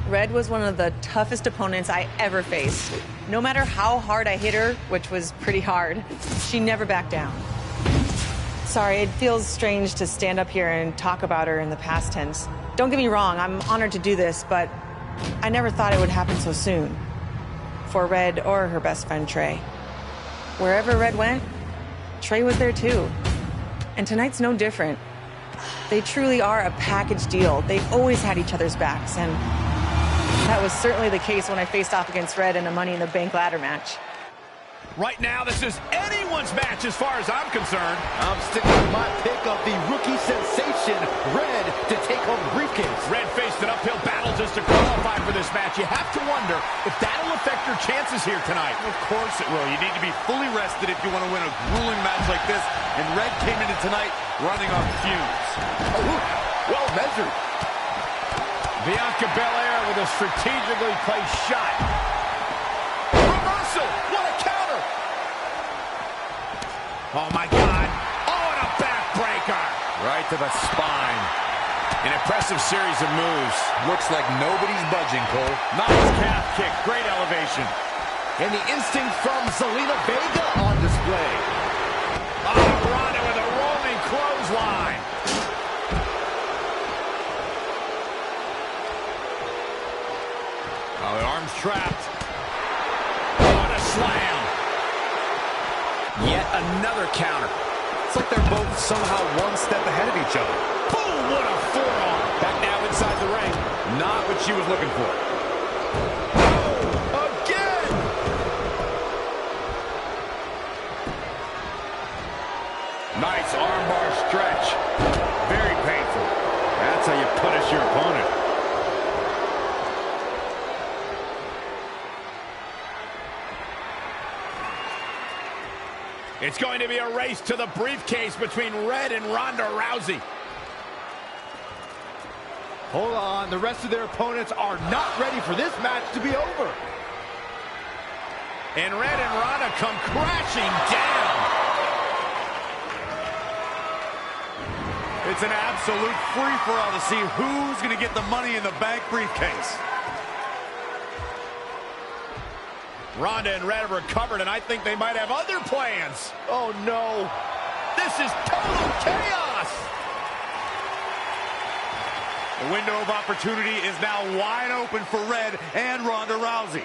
Red was one of the toughest opponents I ever faced. No matter how hard I hit her, which was pretty hard, she never backed down. Sorry, it feels strange to stand up here and talk about her in the past tense. Don't get me wrong, I'm honored to do this, but I never thought it would happen so soon. For Red or her best friend, Trey. Wherever Red went, Trey was there too. And tonight's no different. They truly are a package deal. They've always had each other's backs, and that was certainly the case when I faced off against Red in a Money in the Bank ladder match. Right now, this is anyone's match as far as I'm concerned. I'm sticking with my pick of the rookie sensation, Red, to take home the briefcase. Red faced an uphill battle just to qualify for this match. You have to wonder if that'll affect her chances here tonight. Of course it will. You need to be fully rested if you want to win a grueling match like this. And Red came into tonight running on fumes. Oh, well measured. Bianca Belair with a strategically placed shot. Reversal! What a counter! Oh, my God. Oh, and a backbreaker. Right to the spine. An impressive series of moves. Looks like nobody's budging, Cole. Nice calf kick. Great elevation. And the instinct from Zelina Vega on display. Oh, Ronda with a rolling clothesline. Oh, the arm's trapped. Oh, and a slam. Yet another counter. It's like they're both somehow one step ahead of each other. Boom, what a forearm. Back now inside the ring. Not what she was looking for. Oh, again. Nice armbar stretch. Very painful. That's how you punish your opponent. It's going to be a race to the briefcase between Red and Ronda Rousey. Hold on, the rest of their opponents are not ready for this match to be over. And Red and Ronda come crashing down. It's an absolute free-for-all to see who's going to get the Money in the Bank briefcase. Ronda and Red have recovered, and I think they might have other plans. Oh, no. This is total chaos. The window of opportunity is now wide open for Red and Ronda Rousey.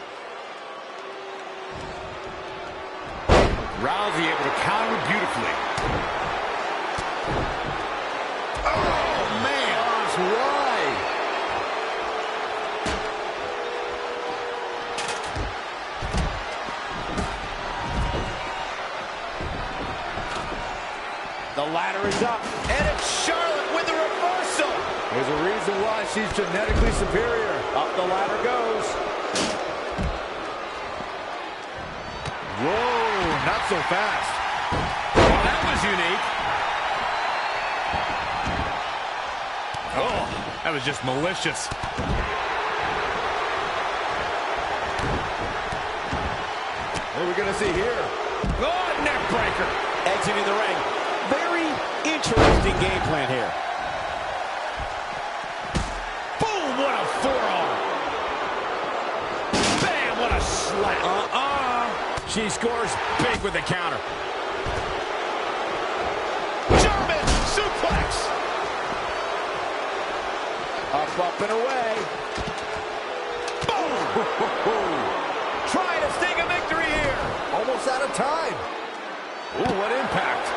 Rousey able to counter beautifully. Oh, man. That's wide. The ladder is up, and it's Charlotte with the reversal. There's a reason why she's genetically superior. Up the ladder goes. Whoa, not so fast. Well, that was unique. Oh, that was just malicious. What are we going to see here? Oh, neck breaker. Exiting the ring. Very interesting game plan here. Boom, what a forearm. Bam, what a slap. She scores big with the counter. German suplex. Up and away. Boom. Trying to sting a victory here. Almost out of time. Ooh, what impact.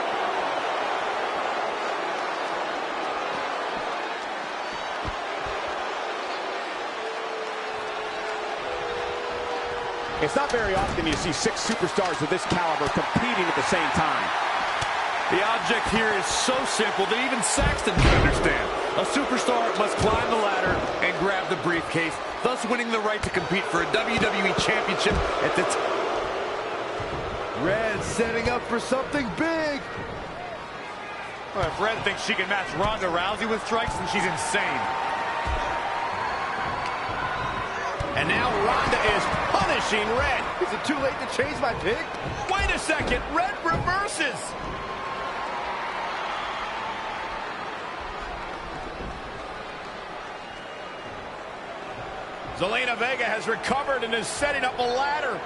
It's not very often you see 6 superstars of this caliber competing at the same time. The object here is so simple that even Saxton can understand. A superstar must climb the ladder and grab the briefcase, thus winning the right to compete for a WWE Championship at the Red setting up for something big. Well, if Red thinks she can match Ronda Rousey with strikes, then she's insane. And now Ronda is punishing Red. Is it too late to change my pick? Wait a second, Red reverses. Zelina Vega has recovered and is setting up a ladder.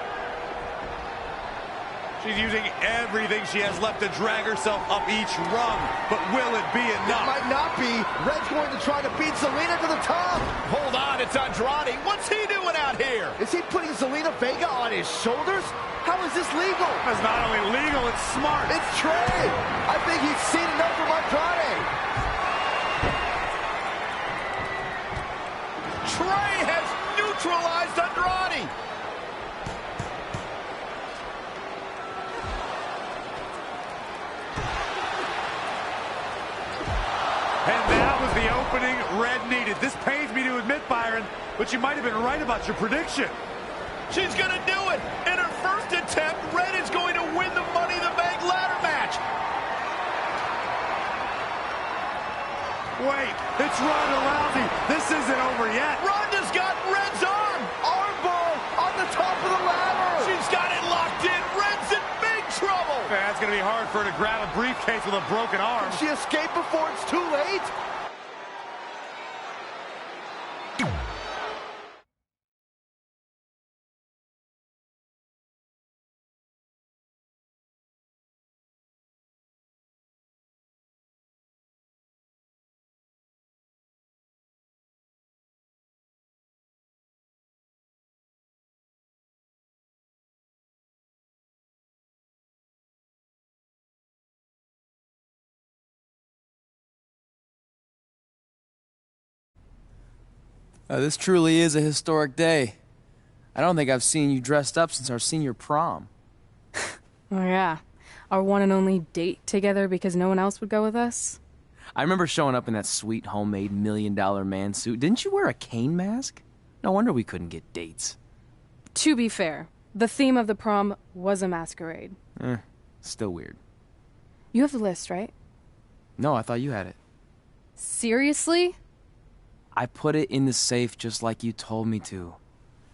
She's using everything she has left to drag herself up each rung. But will it be enough? It might not be. Red's going to try to beat Zelina to the top. Hold on, it's Andrade. What's he doing out here? Is he putting Zelina Vega on his shoulders? How is this legal? It's not only legal, it's smart. It's Trey. I think he's seen enough from Andrade. Trey has neutralized Andrade. And that was the opening Red needed. This pains me to admit, Byron, but you might have been right about your prediction. She's going to do it. In her first attempt, Red is going to win the Money in the Bank ladder match. Wait, it's Ronda Rousey. This isn't over yet. Ronda's got Red's arm. Armbar on the top of the ladder. She's got it locked in. Red's in big trouble. Man, it's going to be hard for her to grab a briefcase with a broken arm. Can she escape before it's too late? This truly is a historic day. I don't think I've seen you dressed up since our senior prom. Oh yeah, our one and only date together because no one else would go with us? I remember showing up in that sweet homemade $1 million man suit. Didn't you wear a cane mask? No wonder we couldn't get dates. To be fair, the theme of the prom was a masquerade. Still weird. You have the list, right? No, I thought you had it. Seriously? I put it in the safe just like you told me to.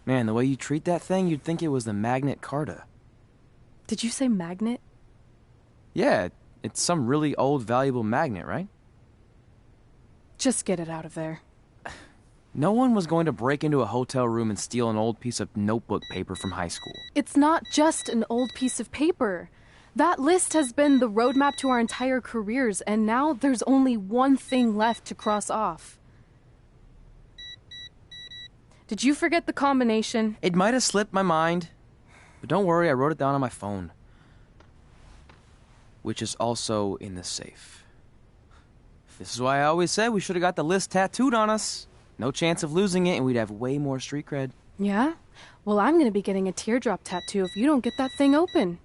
Man, the way you treat that thing, you'd think it was the Magnet Carta. Did you say magnet? Yeah, it's some really old, valuable magnet, right? Just get it out of there. No one was going to break into a hotel room and steal an old piece of notebook paper from high school. It's not just an old piece of paper. That list has been the roadmap to our entire careers, and now there's only one thing left to cross off. Did you forget the combination? It might have slipped my mind, but don't worry, I wrote it down on my phone. Which is also in the safe. This is why I always said we should have got the list tattooed on us. No chance of losing it, and we'd have way more street cred. Yeah? Well, I'm gonna be getting a teardrop tattoo if you don't get that thing open.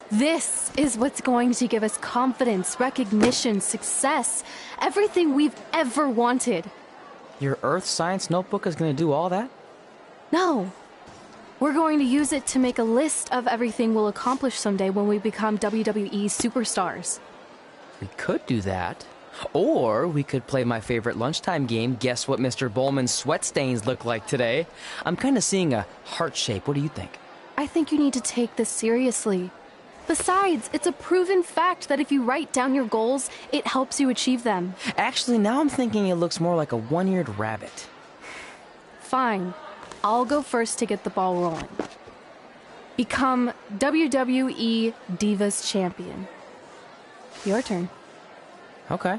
This is what's going to give us confidence, recognition, success, everything we've ever wanted. Your Earth Science notebook is going to do all that? No. We're going to use it to make a list of everything we'll accomplish someday when we become WWE superstars. We could do that. Or we could play my favorite lunchtime game, Guess What Mr. Bowman's Sweat Stains Look Like Today. I'm kind of seeing a heart shape. What do you think? I think you need to take this seriously. Besides, it's a proven fact that if you write down your goals, it helps you achieve them. Actually, now I'm thinking it looks more like a one-eared rabbit. Fine. I'll go first to get the ball rolling. Become WWE Divas Champion. Your turn. Okay.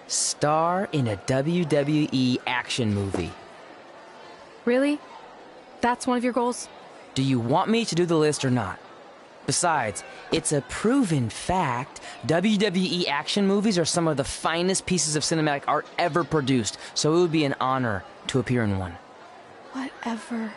Star in a WWE action movie. Really? That's one of your goals? Do you want me to do the list or not? Besides, it's a proven fact, WWE action movies are some of the finest pieces of cinematic art ever produced, so it would be an honor to appear in one. Whatever.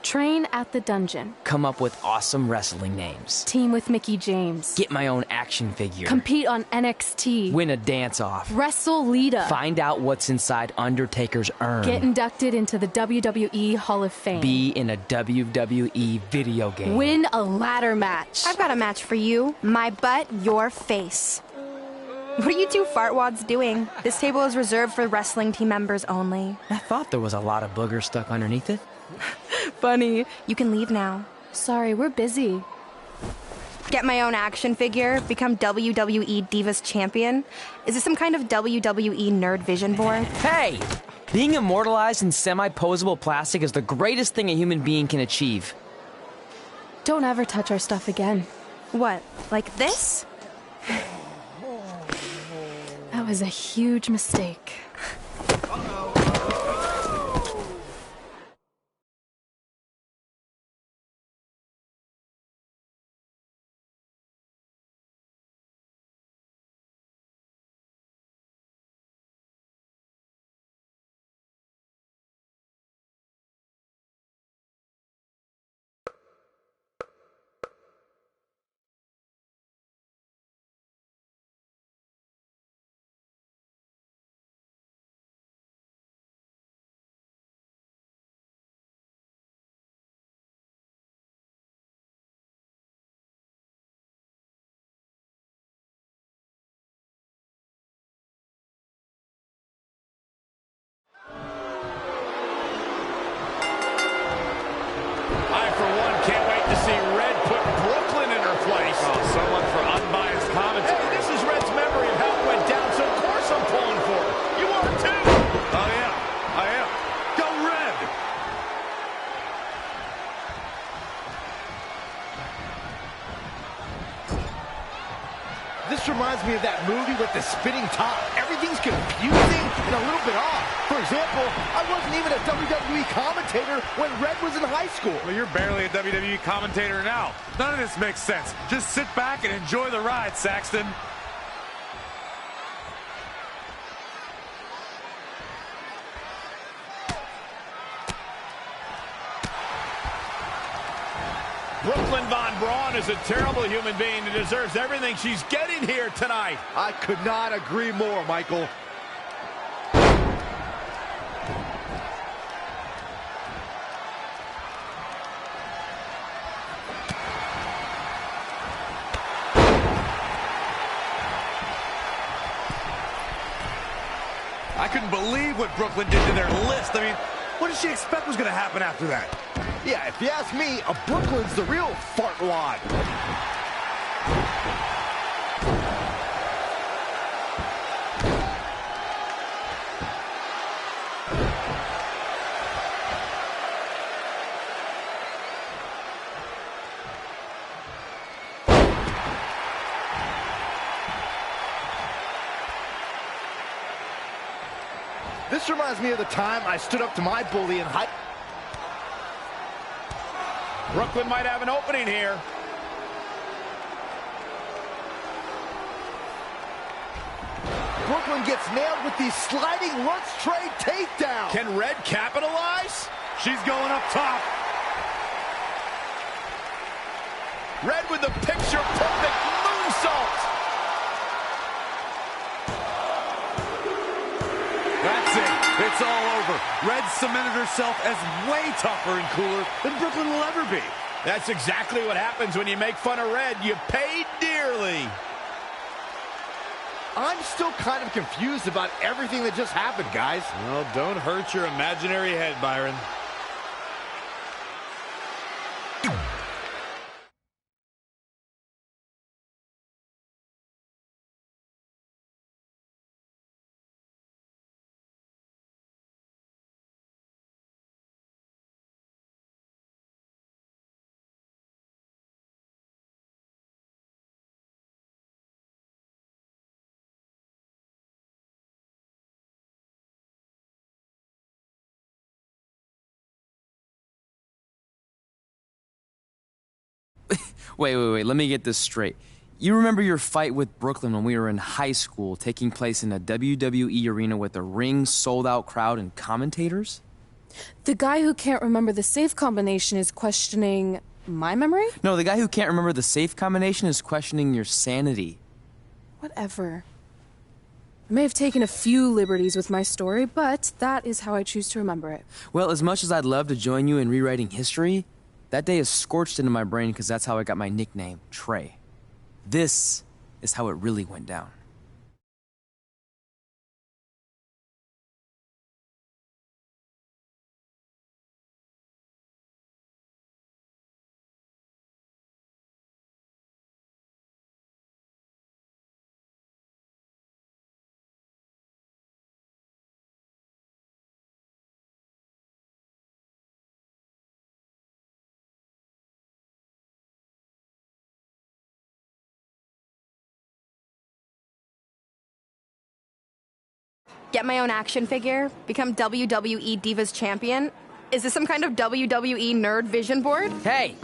Train at the dungeon. Come up with awesome wrestling names. Team with Mickey James. Get my own action figure. Compete on NXT. Win a dance-off. Wrestle Lita. Find out what's inside Undertaker's urn. Get inducted into the WWE Hall of Fame. Be in a WWE video game. Win a ladder match. I've got a match for you. My butt, your face. What are you two fartwads doing? This table is reserved for wrestling team members only. I thought there was a lot of boogers stuck underneath it. Funny. You can leave now. Sorry, we're busy. Get my own action figure, become WWE Divas Champion. Is this some kind of WWE nerd vision board? Hey! Being immortalized in semi-posable plastic is the greatest thing a human being can achieve. Don't ever touch our stuff again. What, like this? That was a huge mistake. I, for one, can't wait to see Red put Brooklyn in her place. Oh, someone for unbiased commentary. Hey, this is Red's memory of how it went down, so of course I'm pulling for her. You are too. Oh, yeah, I am. Go Red! This reminds me of that movie with the spinning top. Everything's confusing and a little bit off. For example, I wasn't even a WWE commentator when Red was in high school. Well, you're barely a WWE commentator now. None of this makes sense. Just sit back and enjoy the ride, Saxton. Brooklyn Von Braun is a terrible human being and deserves everything she's getting here tonight. I could not agree more, Michael. I couldn't believe what Brooklyn did to their list. I mean, what did she expect was going to happen after that? Yeah, if you ask me, a Brooklyn's the real fartwad. This reminds me of the time I stood up to my bully in high... Brooklyn might have an opening here. Brooklyn gets nailed with the sliding lunch tray takedown. Can Red capitalize? She's going up top. Red with the picture-perfect moonsault. That's it. It's all over. Red cemented herself as way tougher and cooler than Brooklyn will ever be. That's exactly what happens when you make fun of Red. You pay dearly. I'm still kind of confused about everything that just happened, guys. Well, don't hurt your imaginary head, Byron. Wait, let me get this straight. You remember your fight with Brooklyn when we were in high school, taking place in a WWE arena with a ring, sold-out crowd, and commentators? The guy who can't remember the save combination is questioning my memory? No, the guy who can't remember the safe combination is questioning your sanity. Whatever. I may have taken a few liberties with my story, but that is how I choose to remember it. Well, as much as I'd love to join you in rewriting history, that day is scorched into my brain because that's how I got my nickname, Trey. This is how it really went down. Get my own action figure? Become WWE Divas Champion? Is this some kind of WWE nerd vision board? Hey,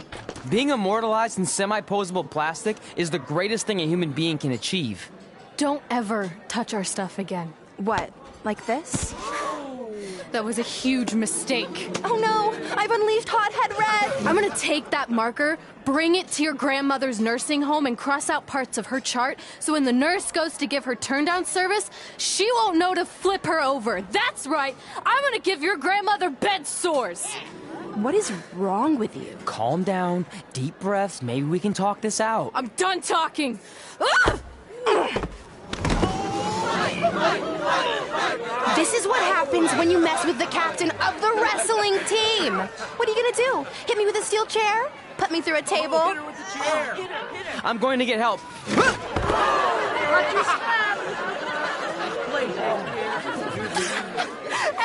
being immortalized in semi-posable plastic is the greatest thing a human being can achieve. Don't ever touch our stuff again. What, like this? That was a huge mistake. Oh no, I've unleashed Hothead Red! I'm gonna take that marker, bring it to your grandmother's nursing home, and cross out parts of her chart so when the nurse goes to give her turn-down service, she won't know to flip her over. That's right, I'm gonna give your grandmother bed sores. What is wrong with you? Calm down, deep breaths, maybe we can talk this out. I'm done talking. Ah! This is what happens when you mess with the captain of the wrestling team. What are you gonna do? Hit me with a steel chair? Put me through a table? Hit her with the chair. I'm going to get help.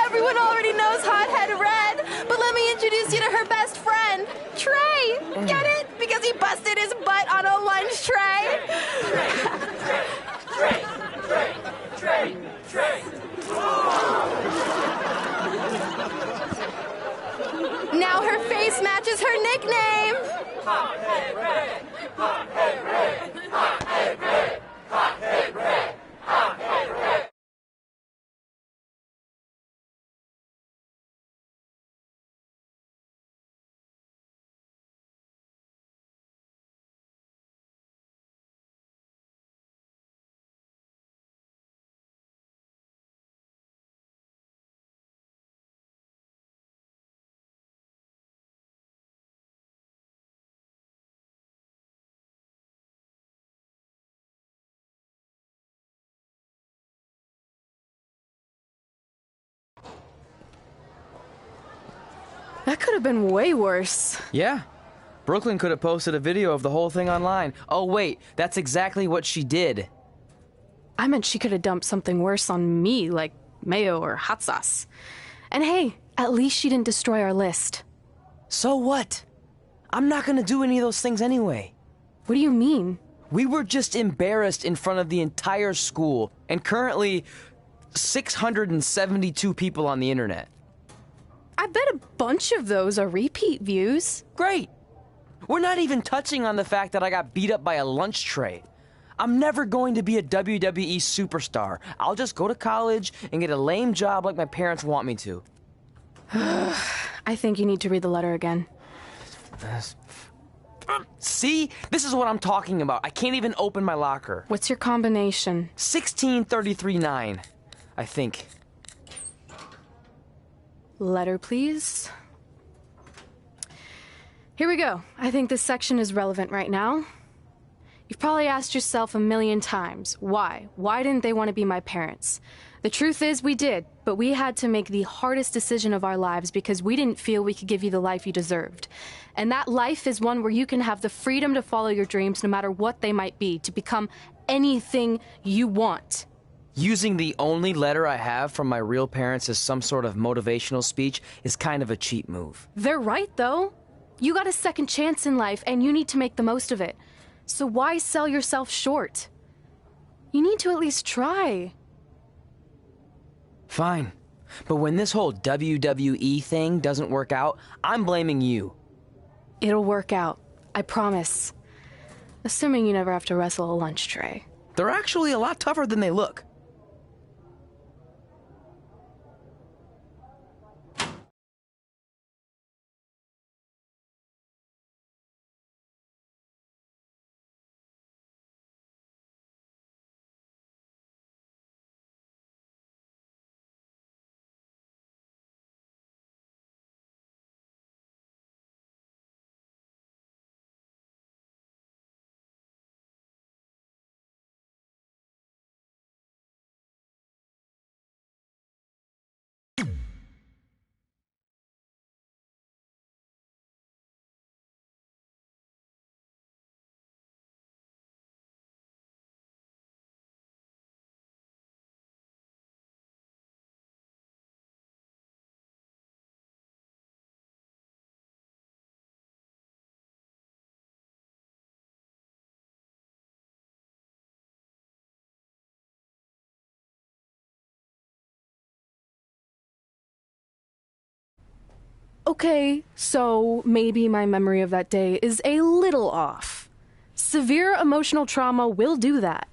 Everyone already knows Hothead Red, but let me introduce you to her best friend, Trey. Get it? Because he busted his butt on a lunch tray. Now her face matches her nickname. Hothead Red! Hothead Red! Hothead Red! Hothead Red! Hothead Red! That could have been way worse. Yeah. Brooklyn could have posted a video of the whole thing online. Oh, wait, that's exactly what she did. I meant she could have dumped something worse on me, like mayo or hot sauce. And hey, at least she didn't destroy our list. So what? I'm not gonna do any of those things anyway. What do you mean? We were just embarrassed in front of the entire school, and currently 672 people on the internet. I bet a bunch of those are repeat views. Great. We're not even touching on the fact that I got beat up by a lunch tray. I'm never going to be a WWE superstar. I'll just go to college and get a lame job like my parents want me to. I think you need to read the letter again. See? This is what I'm talking about. I can't even open my locker. What's your combination? 1633-9, I think. Letter, please. Here we go. I think this section is relevant right now. You've probably asked yourself a million times, why? Why didn't they want to be my parents? The truth is we did, but we had to make the hardest decision of our lives because we didn't feel we could give you the life you deserved. And that life is one where you can have the freedom to follow your dreams no matter what they might be, to become anything you want. Using the only letter I have from my real parents as some sort of motivational speech is kind of a cheap move. They're right, though. You got a second chance in life, and you need to make the most of it. So why sell yourself short? You need to at least try. Fine. But when this whole WWE thing doesn't work out, I'm blaming you. It'll work out. I promise. Assuming you never have to wrestle a lunch tray. They're actually a lot tougher than they look. Okay, so maybe my memory of that day is a little off. Severe emotional trauma will do that.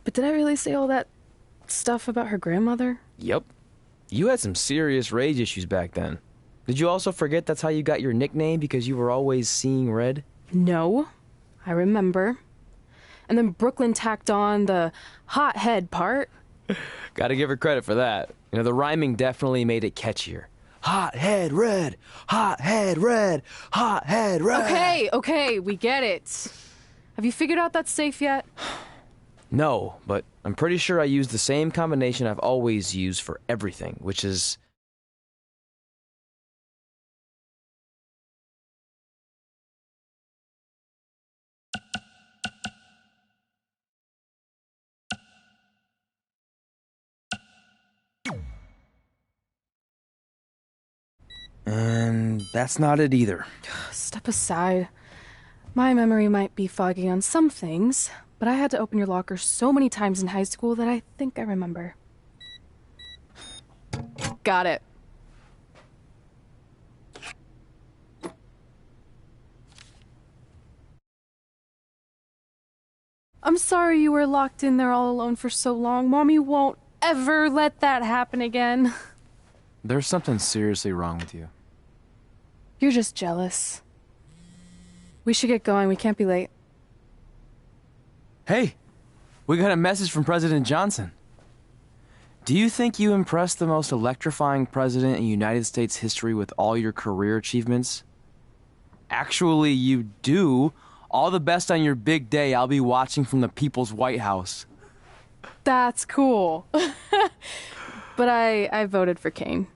But did I really say all that stuff about her grandmother? Yep. You had some serious rage issues back then. Did you also forget that's how you got your nickname because you were always seeing red? No, I remember. And then Brooklyn tacked on the hothead part. Gotta give her credit for that. You know, the rhyming definitely made it catchier. Hot head red, hot head red, hot head red. Okay, we get it. Have you figured out that's safe yet? No, but I'm pretty sure I used the same combination I've always used for everything, which is... And that's not it either. Step aside. My memory might be foggy on some things, but I had to open your locker so many times in high school that I think I remember. Got it. I'm sorry you were locked in there all alone for so long. Mommy won't ever let that happen again. There's something seriously wrong with you. You're just jealous. We should get going. We can't be late. Hey, we got a message from President Johnson. Do you think you impressed the most electrifying president in United States history with all your career achievements? Actually, you do. All the best on your big day. I'll be watching from the People's White House. That's cool. But I voted for Kane.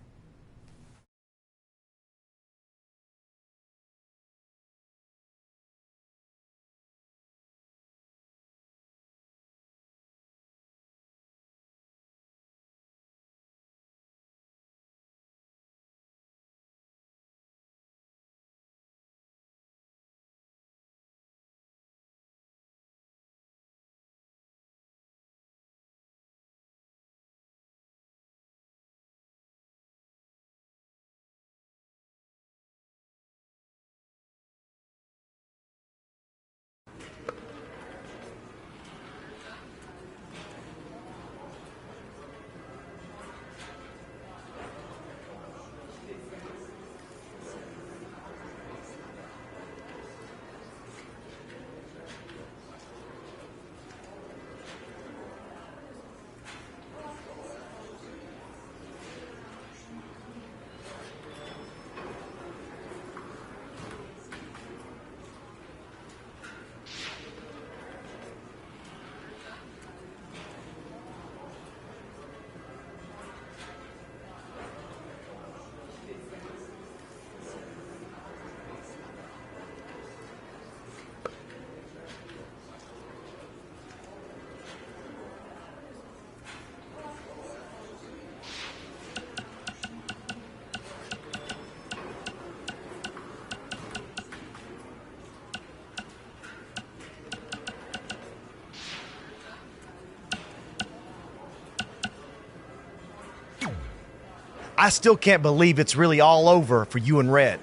I still can't believe it's really all over for you and Red.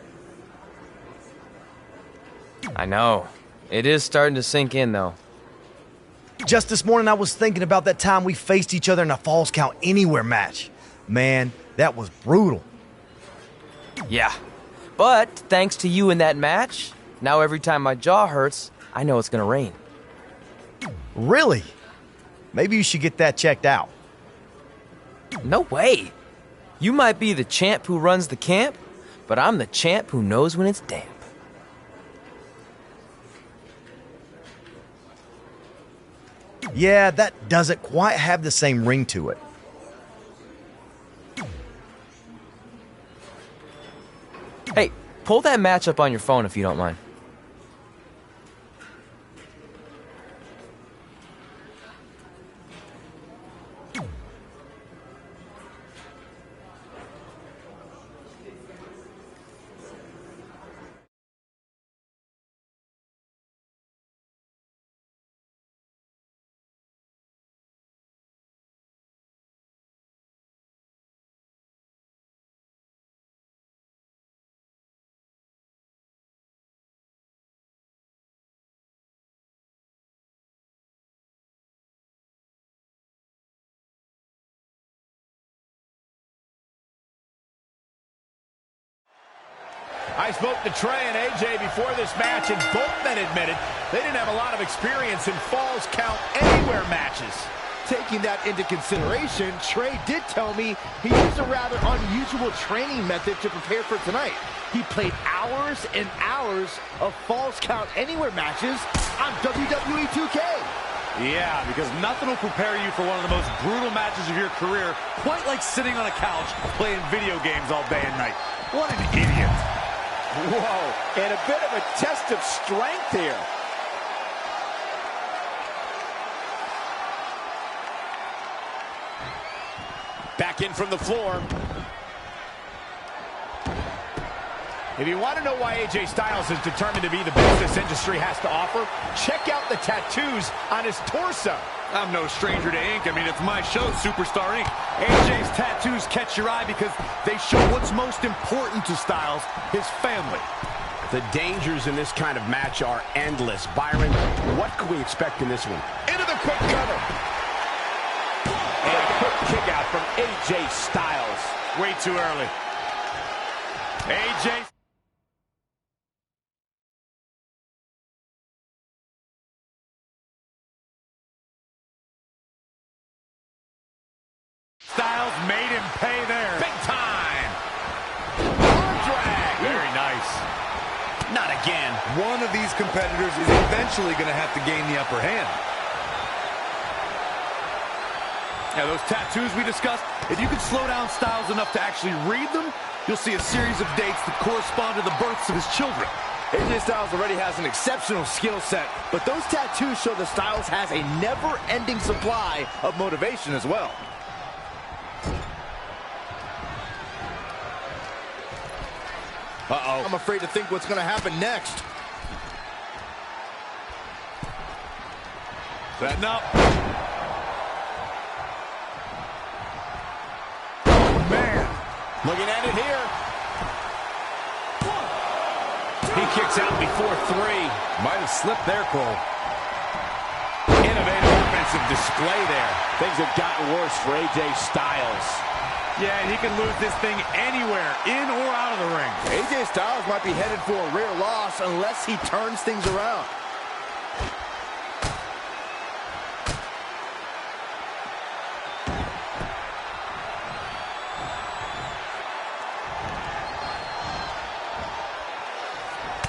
I know. It is starting to sink in, though. Just this morning, I was thinking about that time we faced each other in a Falls Count Anywhere match. Man, that was brutal. Yeah. But thanks to you in that match, now every time my jaw hurts, I know it's gonna rain. Really? Maybe you should get that checked out. No way. You might be the champ who runs the camp, but I'm the champ who knows when it's damp. Yeah, that doesn't quite have the same ring to it. Hey, pull that match up on your phone if you don't mind. I spoke to Trey and AJ before this match, and both men admitted they didn't have a lot of experience in Falls Count Anywhere matches. Taking that into consideration, Trey did tell me he used a rather unusual training method to prepare for tonight. He played hours and hours of Falls Count Anywhere matches on WWE 2K. Yeah, because nothing will prepare you for one of the most brutal matches of your career, quite like sitting on a couch playing video games all day and night. What an idiot. Whoa, and a bit of a test of strength here. Back in from the floor. If you want to know why AJ Styles is determined to be the best this industry has to offer, check out the tattoos on his torso. I'm no stranger to ink. I mean, it's my show, Superstar Ink. AJ's tattoos catch your eye because they show what's most important to Styles, his family. The dangers in this kind of match are endless. Byron, what can we expect in this one? Into the quick cover. And a quick kick out from AJ Styles. Way too early. AJ Styles made him pay there. Big time. Arm drag. Very nice. Not again. One of these competitors is eventually going to have to gain the upper hand. Yeah, those tattoos we discussed, if you could slow down Styles enough to actually read them, you'll see a series of dates that correspond to the births of his children. AJ Styles already has an exceptional skill set, but those tattoos show that Styles has a never-ending supply of motivation as well. Uh-oh. I'm afraid to think what's going to happen next. Setting up. Man. Looking at it here. He kicks out before three. Might have slipped there, Cole. Innovative offensive display there. Things have gotten worse for AJ Styles. Yeah, and he can lose this thing anywhere, in or out of the ring. AJ Styles might be headed for a rear loss unless he turns things around.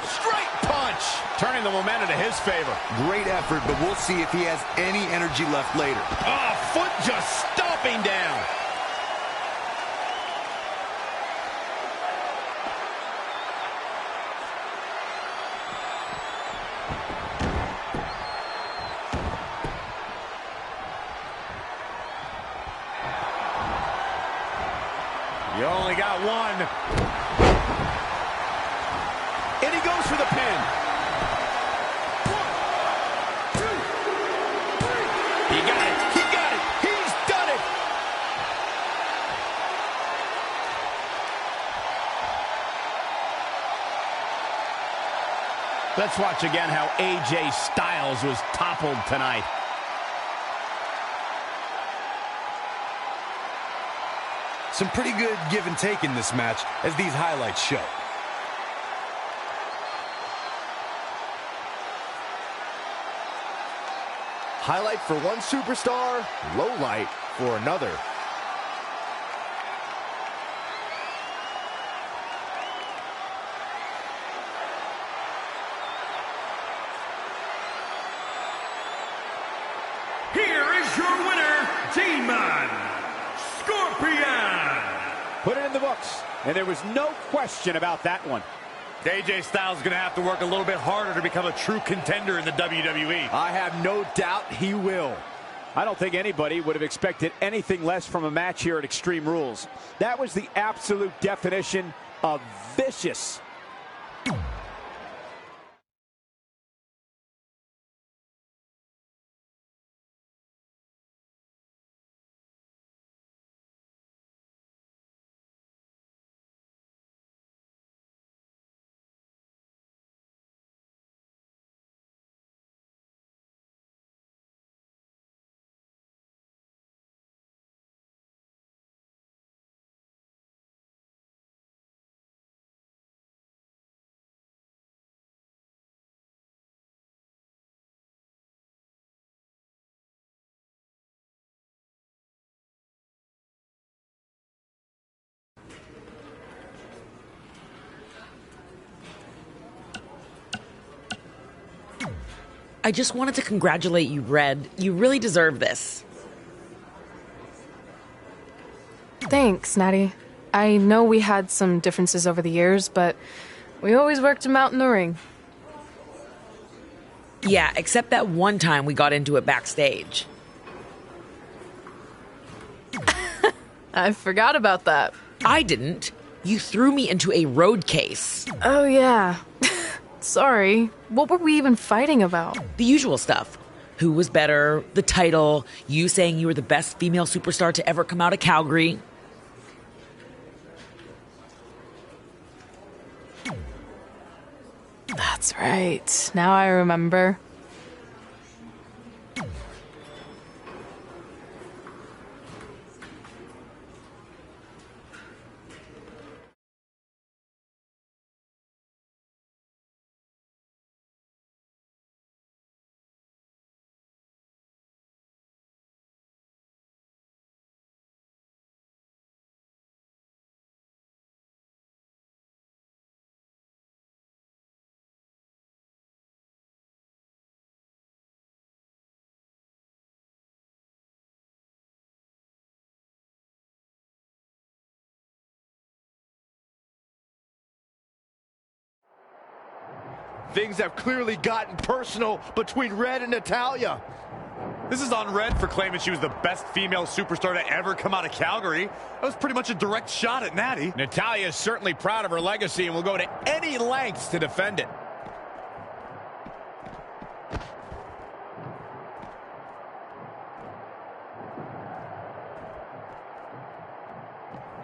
Straight punch. Turning the momentum to his favor. Great effort, but we'll see if he has any energy left later. Oh, foot just stomping down. You only got one. And he goes for the pin. 1, 2, 3. He got it. He got it. He's done it. Let's watch again how AJ Styles was toppled tonight. Some pretty good give and take in this match, as these highlights show. Highlight for one superstar, low light for another. Here is your winner, Demon Scorpion. Put it in the books, and there was no question about that one. AJ Styles is going to have to work a little bit harder to become a true contender in the WWE. I have no doubt he will. I don't think anybody would have expected anything less from a match here at Extreme Rules. That was the absolute definition of vicious. I just wanted to congratulate you, Red. You really deserve this. Thanks, Natty. I know we had some differences over the years, but we always worked them out in the ring. Yeah, except that one time we got into it backstage. I forgot about that. I didn't. You threw me into a road case. Oh, yeah. Sorry. What were we even fighting about? The usual stuff. Who was better, the title, you saying you were the best female superstar to ever come out of Calgary. That's right. Now I remember. Things have clearly gotten personal between Red and Natalya. This is on Red for claiming she was the best female superstar to ever come out of Calgary. That was pretty much a direct shot at Natty. Natalya is certainly proud of her legacy and will go to any lengths to defend it.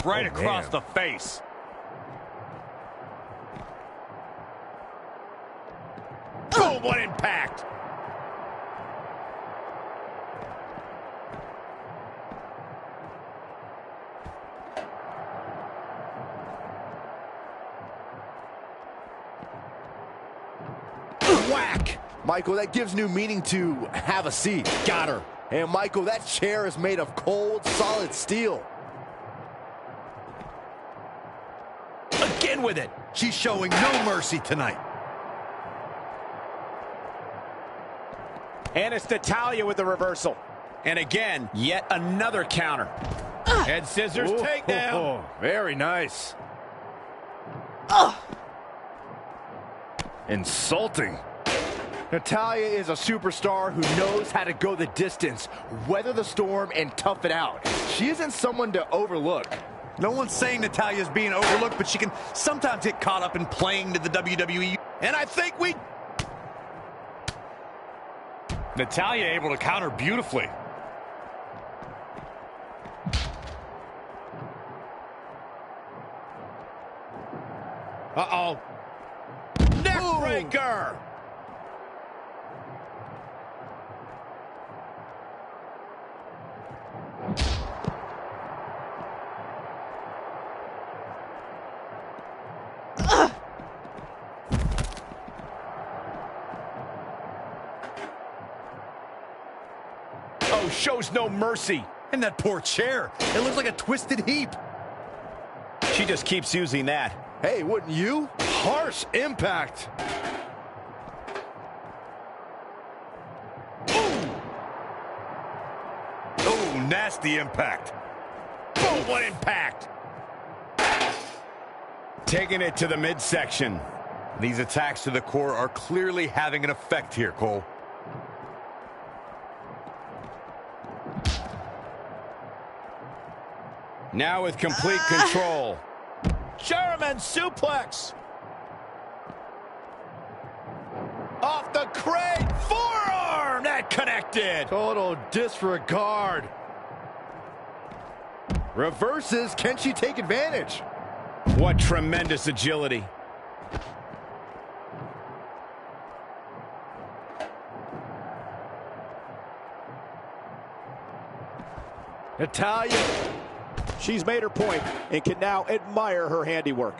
Right across the face. Oh, what impact! Whack! Michael, that gives new meaning to have a seat. Got her. And Michael, that chair is made of cold, solid steel. Again with it. She's showing no mercy tonight. And it's Natalya with the reversal. And again, yet another counter. Head scissors takedown. Oh, very nice. Insulting. Natalya is a superstar who knows how to go the distance, weather the storm, and tough it out. She isn't someone to overlook. No one's saying Natalya's being overlooked, but she can sometimes get caught up in playing to the WWE. And I think we... Natalya able to counter beautifully. Uh-oh. Neckbreaker! Oh, shows no mercy. And that poor chair. It looks like a twisted heap. She just keeps using that. Hey, wouldn't you? Harsh impact. Oh, nasty impact. Oh, what impact! Taking it to the midsection. These attacks to the core are clearly having an effect here, Cole. Now with complete control. German suplex. Off the crate. Forearm. That connected. Total disregard. Reverses. Can she take advantage? What tremendous agility. Natalya. She's made her point and can now admire her handiwork.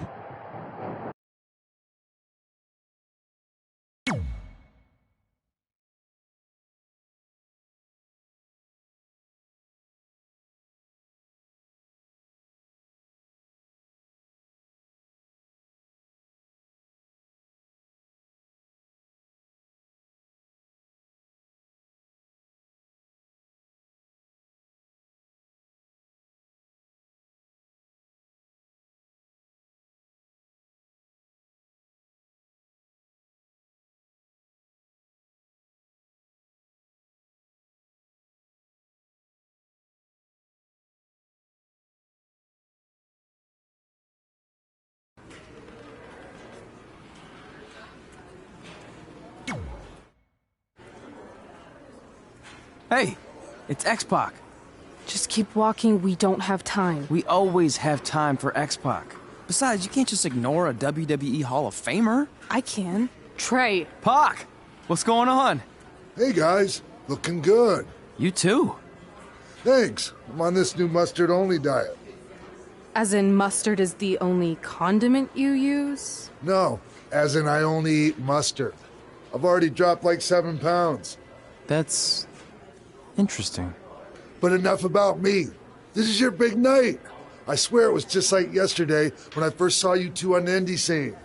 Hey, it's X-Pac. Just keep walking, we don't have time. We always have time for X-Pac. Besides, you can't just ignore a WWE Hall of Famer. I can. Trey. Pac, what's going on? Hey guys, looking good. You too. Thanks. I'm on this new mustard-only diet. As in mustard is the only condiment you use? No, as in I only eat mustard. I've already dropped like 7 pounds. That's interesting. But enough about me. This is your big night. I swear it was just like yesterday when I first saw you two on the indie scene.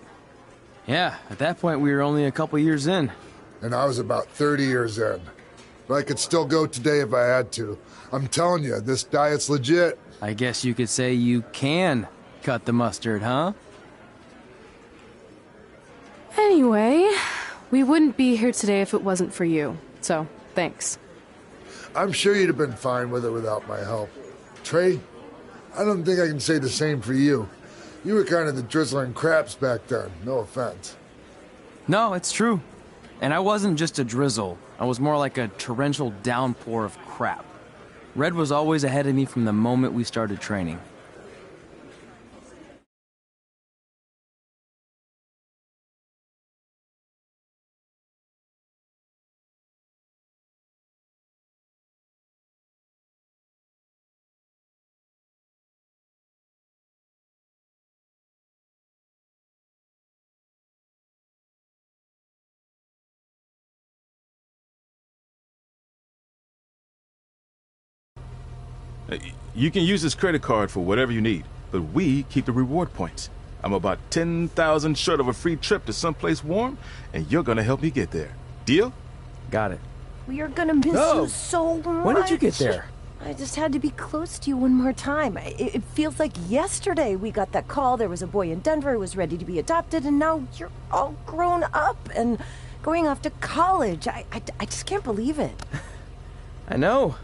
Yeah, at that point we were only a couple years in. And I was about 30 years in. But I could still go today if I had to. I'm telling you, this diet's legit. I guess you could say you can cut the mustard, huh? Anyway, we wouldn't be here today if it wasn't for you. So, thanks. I'm sure you'd have been fine with it without my help. Trey, I don't think I can say the same for you. You were kind of the drizzling craps back then, no offense. No, it's true. And I wasn't just a drizzle. I was more like a torrential downpour of crap. Red was always ahead of me from the moment we started training. You can use this credit card for whatever you need, but we keep the reward points. I'm about 10,000 short of a free trip to someplace warm, and you're gonna help me get there. Deal? Got it. We are gonna miss you so much. When did you get there? I just had to be close to you one more time. It feels like yesterday we got that call. There was a boy in Denver who was ready to be adopted, and now you're all grown up and going off to college. I just can't believe it. I know.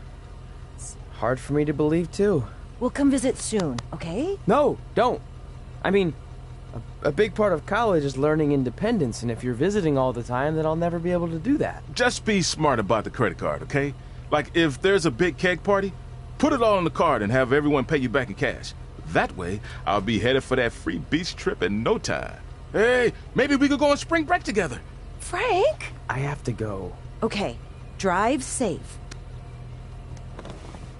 It's hard for me to believe, too. We'll come visit soon, okay? No, don't. I mean, a big part of college is learning independence, and if you're visiting all the time, then I'll never be able to do that. Just be smart about the credit card, okay? Like, if there's a big keg party, put it all on the card and have everyone pay you back in cash. That way, I'll be headed for that free beach trip in no time. Hey, maybe we could go on spring break together. Frank? I have to go. Okay, drive safe.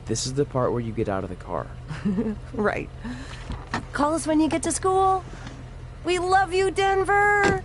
This is the part where you get out of the car. Right. Call us when you get to school. We love you, Denver!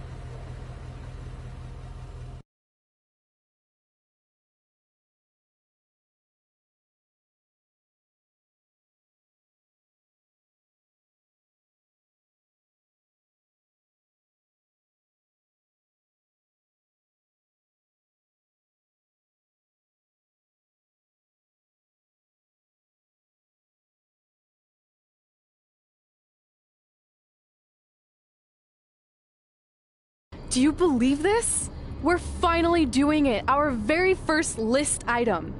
Do you believe this? We're finally doing it. Our very first list item.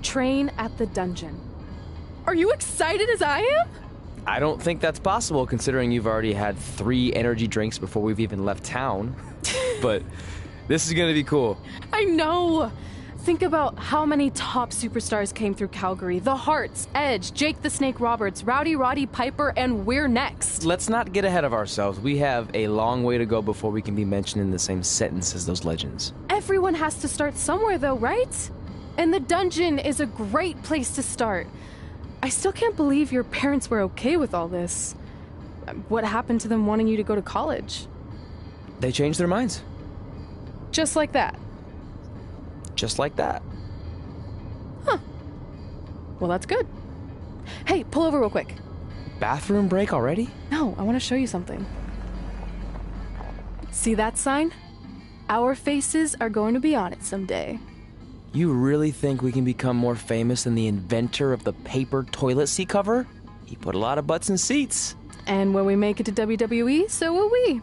Train at the dungeon. Are you excited as I am? I don't think that's possible, considering you've already had 3 energy drinks before we've even left town. But this is gonna be cool. I know. Think about how many top superstars came through Calgary. The Hearts, Edge, Jake the Snake Roberts, Rowdy Roddy Piper, and we're next. Let's not get ahead of ourselves. We have a long way to go before we can be mentioned in the same sentence as those legends. Everyone has to start somewhere though, right? And the dungeon is a great place to start. I still can't believe your parents were okay with all this. What happened to them wanting you to go to college? They changed their minds. Just like that. Just like that. Huh. Well, that's good. Hey, pull over real quick. Bathroom break already? No, I want to show you something. See that sign? Our faces are going to be on it someday. You really think we can become more famous than the inventor of the paper toilet seat cover? He put a lot of butts in seats. And when we make it to WWE, so will we.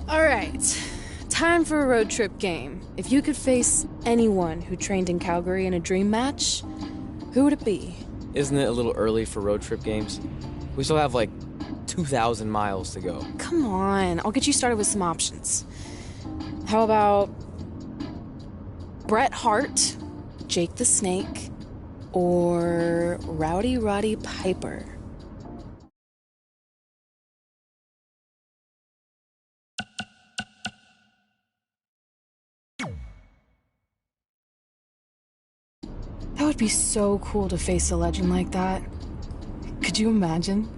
All right, time for a road trip game. If you could face anyone who trained in Calgary in a dream match, who would it be? Isn't it a little early for road trip games? We still have like 2,000 miles to go. Come on, I'll get you started with some options. How about Bret Hart, Jake the Snake, or Rowdy Roddy Piper? That would be so cool to face a legend like that. Could you imagine?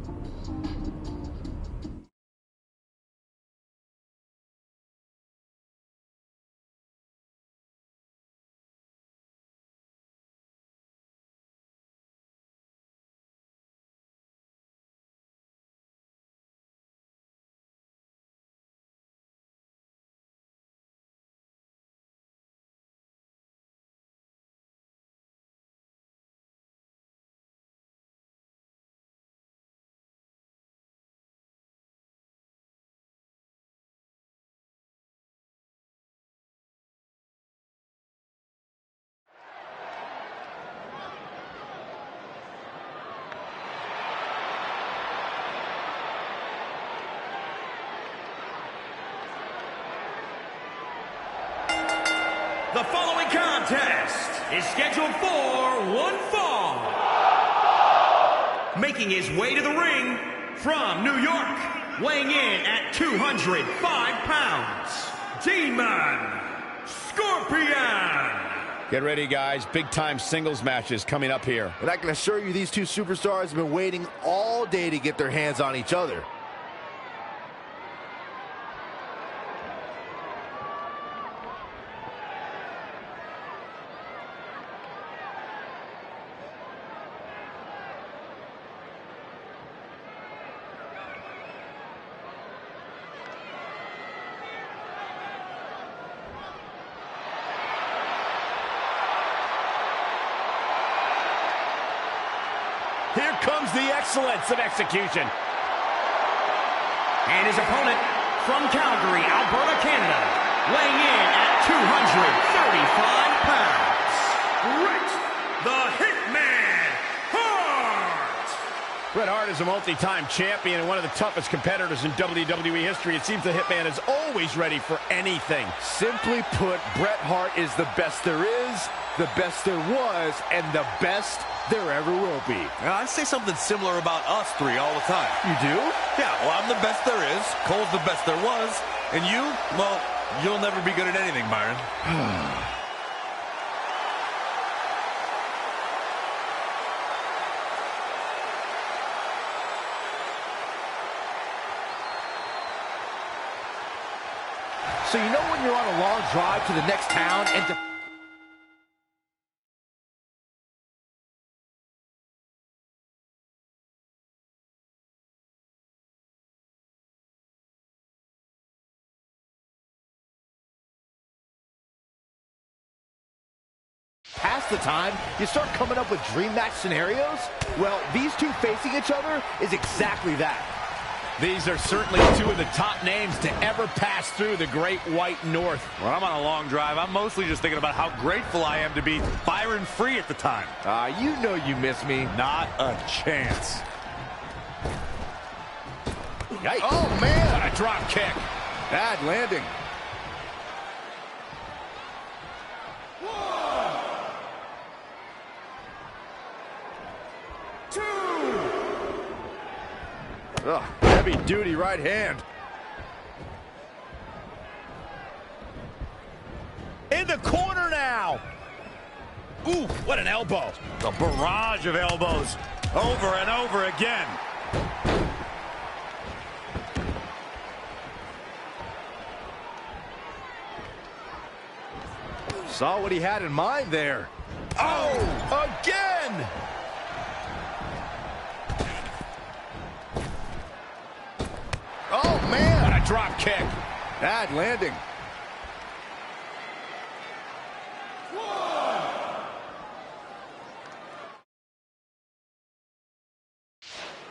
The following contest is scheduled for one fall. Making his way to the ring from New York, weighing in at 205 pounds, Demon Scorpion. Get ready, guys. Big-time singles matches coming up here. And I can assure you these two superstars have been waiting all day to get their hands on each other. Here comes the excellence of execution. And his opponent from Calgary, Alberta, Canada, weighing in at 235 pounds, Bret the Hitman Hart. Bret Hart is a multi-time champion and one of the toughest competitors in WWE history. It seems the Hitman is always ready for anything. Simply put, Bret Hart is the best there is, the best there was, and the best there ever will be. I say something similar about us three all the time. You do? Yeah, well, I'm the best there is, Cole's the best there was, and you, well, you'll never be good at anything, Byron. So you know when you're on a long drive to the next town and past the time, you start coming up with dream match scenarios? Well, these two facing each other is exactly that. These are certainly two of the top names to ever pass through the Great White North. When I'm on a long drive, I'm mostly just thinking about how grateful I am to be Byron free at the time. You know you miss me. Not a chance. Yikes. Oh, man! What a drop kick. Bad landing. Ugh, heavy-duty right hand. In the corner now. Ooh, what an elbow. A barrage of elbows over and over again. Saw what he had in mind there. Oh, again! Oh, man! What a drop kick. Bad landing.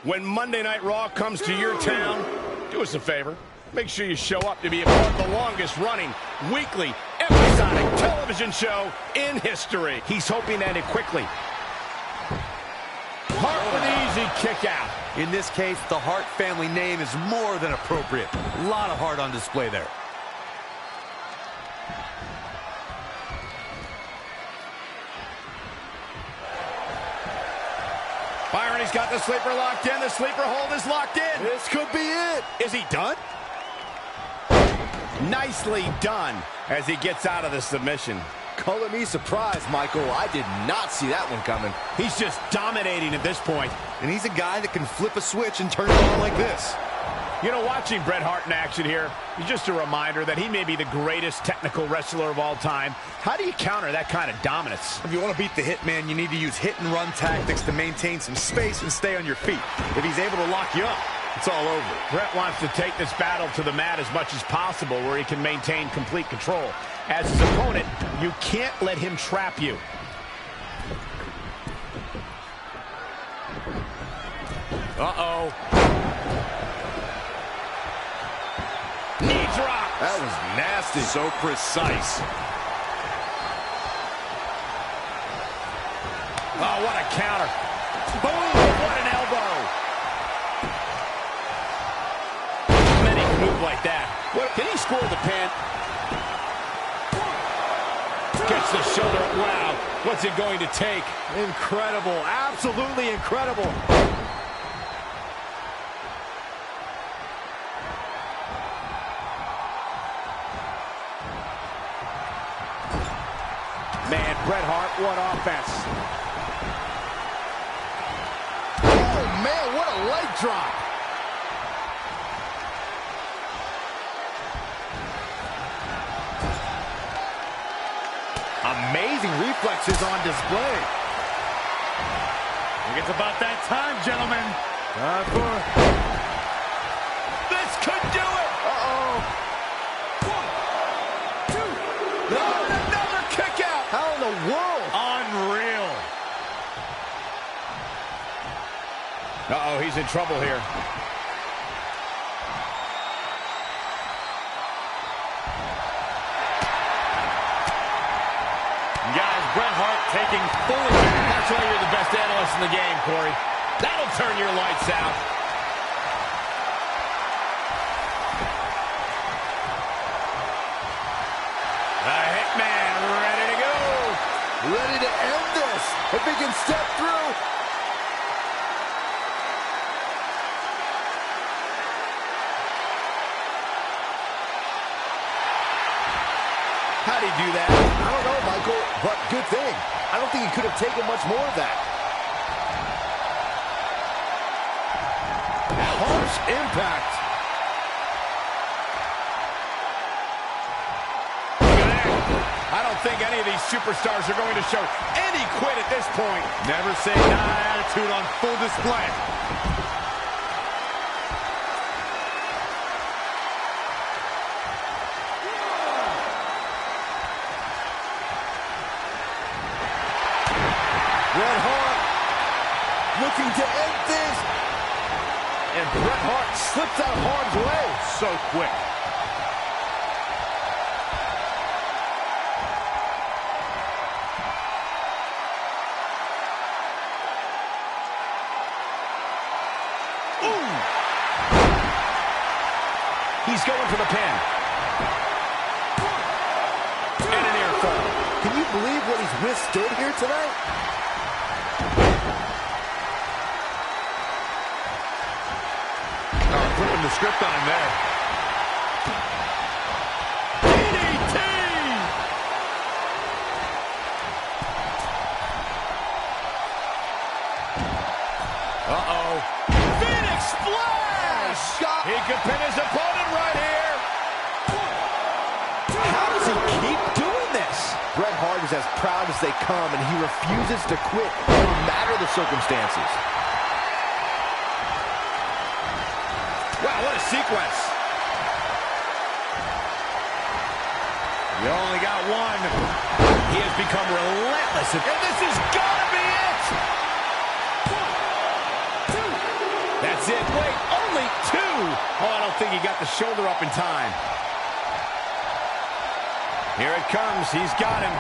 When Monday Night Raw comes to your town, do us a favor. Make sure you show up to be a part of the longest-running weekly episodic television show in history. He's hoping to end it quickly. Hart with an easy kick out. In this case, the Hart family name is more than appropriate. A lot of heart on display there. Byron, he's got the sleeper locked in. The sleeper hold is locked in. This could be it. Is he done? Nicely done as he gets out of the submission. Color me surprised, Michael. I did not see that one coming. He's just dominating at this point. And he's a guy that can flip a switch and turn it on like this. You know, watching Bret Hart in action here is just a reminder that he may be the greatest technical wrestler of all time. How do you counter that kind of dominance? If you want to beat the Hitman, you need to use hit-and-run tactics to maintain some space and stay on your feet. If he's able to lock you up, it's all over. Bret wants to take this battle to the mat as much as possible where he can maintain complete control. As his opponent, you can't let him trap you. Uh-oh. Knee drop. That was nasty. So precise. Oh, what a counter. Boom, what an elbow. Many can move like that. Can he score the pin? Gets the shoulder. Wow, what's it going to take? Incredible, absolutely incredible. Man, Bret Hart, what offense. Oh, man, what a leg drop. Amazing reflexes on display. I think it's about that time, gentlemen. This could do it. Uh-oh. 1, 2. No, another kick out. How in the world? Unreal. Uh-oh, he's in trouble here. Guys, Bret Hart taking full advantage. That's why you're the best analyst in the game, Corey. That'll turn your lights out. The Hitman ready to go. Ready to end this. If he can step through. How'd he do that? I don't know, Michael, but good thing. I don't think he could have taken much more of that. Harsh impact. I don't think any of these superstars are going to show any quit at this point. Never say not attitude on full display. Bret Hart looking to end this. And Bret Hart slips out of harm's way. So quick. Ooh. He's going for the pin. And an air fall. Can you believe what he's withstood here tonight? Flipping the script on him there. DDT! Uh-oh. Phoenix Splash! He could pin his opponent right here. How does he keep doing this? Bret as proud as they come, and he refuses to quit no matter the circumstances. Wow, what a sequence. You only got one. He has become relentless, and this is gonna be it. 1, 2. That's it. Wait, only 2. Oh, I don't think he got the shoulder up in time. Here it comes. He's got him.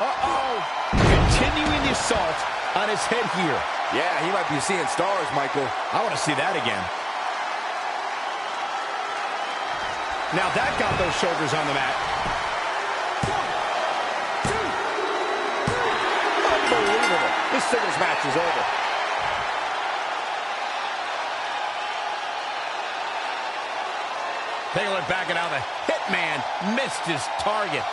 Uh-oh. Continuing the assault on his head here. Yeah, he might be seeing stars, Michael. I want to see that again. Now that got those shoulders on the mat. 1, 2, 3. Unbelievable. This singles match is over. Take a look back at how the Hitman missed his target.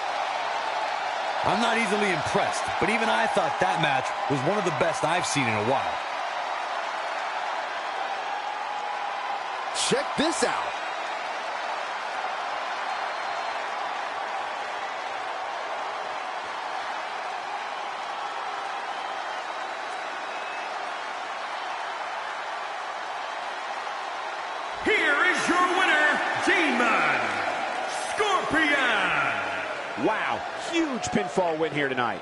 I'm not easily impressed, but even I thought that match was one of the best I've seen in a while. Check this out. Here is your winner, Demon Scorpion. Wow, huge pinfall win here tonight.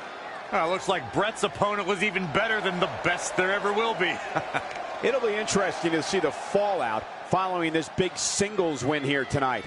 Looks like Brett's opponent was even better than the best there ever will be. It'll be interesting to see the fallout following this big singles win here tonight.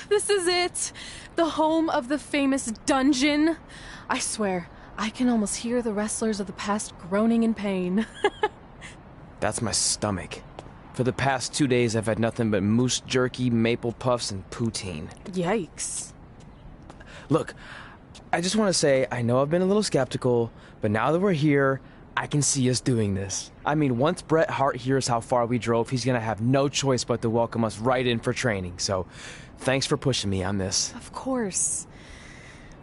This is it. The home of the famous dungeon. I swear, I can almost hear the wrestlers of the past groaning in pain. That's my stomach. For the past 2 days, I've had nothing but moose jerky, maple puffs, and poutine. Yikes. Look, I just want to say, I know I've been a little skeptical, but now that we're here, I can see us doing this. I mean, once Bret Hart hears how far we drove, he's going to have no choice but to welcome us right in for training. So, thanks for pushing me on this. Of course.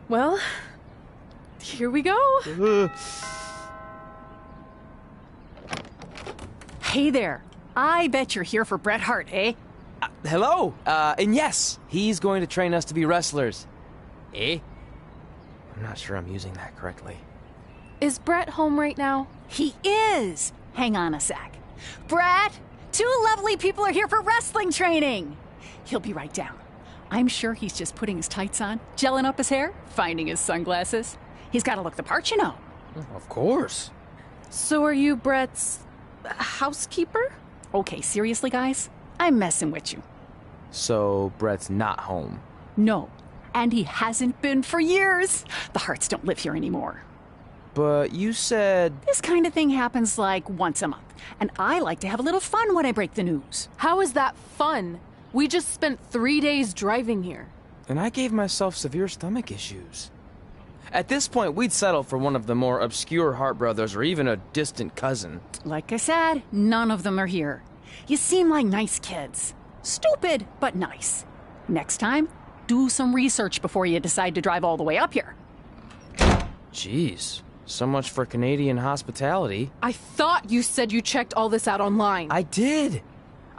Well, here we go. Hey there. I bet you're here for Bret Hart, eh? Hello. And yes, he's going to train us to be wrestlers. Eh? I'm not sure I'm using that correctly. Is Bret home right now? He is. Hang on a sec. Bret, 2 lovely people are here for wrestling training. He'll be right down. I'm sure he's just putting his tights on, gelling up his hair, finding his sunglasses. He's got to look the part, you know. Of course. So are you Bret's housekeeper? Okay, seriously, guys? I'm messing with you. So Bret's not home? No, and he hasn't been for years. The Harts don't live here anymore. But you said... This kind of thing happens like once a month, and I like to have a little fun when I break the news. How is that fun? We just spent 3 days driving here. And I gave myself severe stomach issues. At this point, we'd settle for one of the more obscure Hart brothers or even a distant cousin. Like I said, none of them are here. You seem like nice kids. Stupid, but nice. Next time, do some research before you decide to drive all the way up here. Jeez. So much for Canadian hospitality. I thought you said you checked all this out online. I did.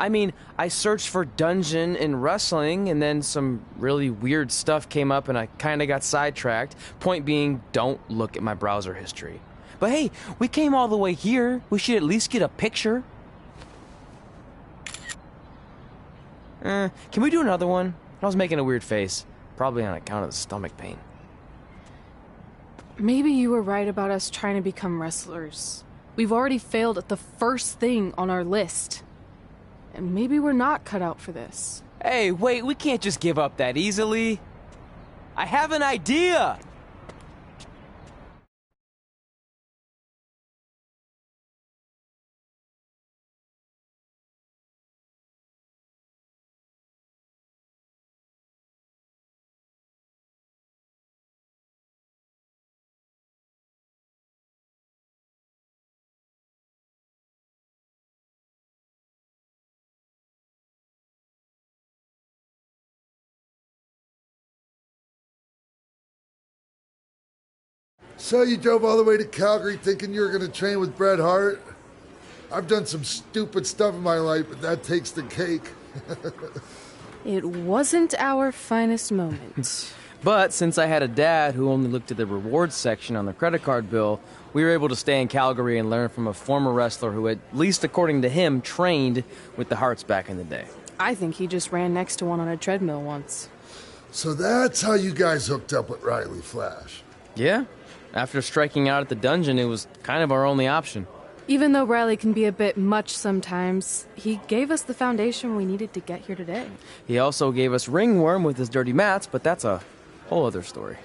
I mean, I searched for dungeon in wrestling, and then some really weird stuff came up, and I kind of got sidetracked. Point being, don't look at my browser history. But hey, we came all the way here. We should at least get a picture. Can we do another one? I was making a weird face. Probably on account of the stomach pain. Maybe you were right about us trying to become wrestlers. We've already failed at the first thing on our list. And maybe we're not cut out for this. Hey, wait, we can't just give up that easily. I have an idea! So you drove all the way to Calgary thinking you were going to train with Bret Hart? I've done some stupid stuff in my life, but that takes the cake. It wasn't our finest moment. But since I had a dad who only looked at the rewards section on the credit card bill, we were able to stay in Calgary and learn from a former wrestler who, at least according to him, trained with the Harts back in the day. I think he just ran next to one on a treadmill once. So that's how you guys hooked up with Riley Flash. Yeah. After striking out at the dungeon, it was kind of our only option. Even though Riley can be a bit much sometimes, he gave us the foundation we needed to get here today. He also gave us ringworm with his dirty mats, but that's a whole other story.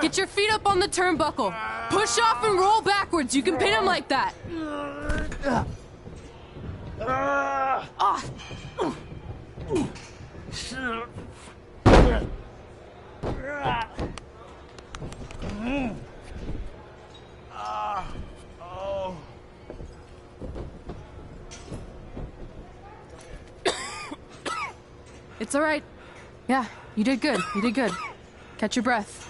Get your feet up on the turnbuckle. Push off and roll backwards. You can pin him like that. It's all right. Yeah, you did good. You did good. Catch your breath.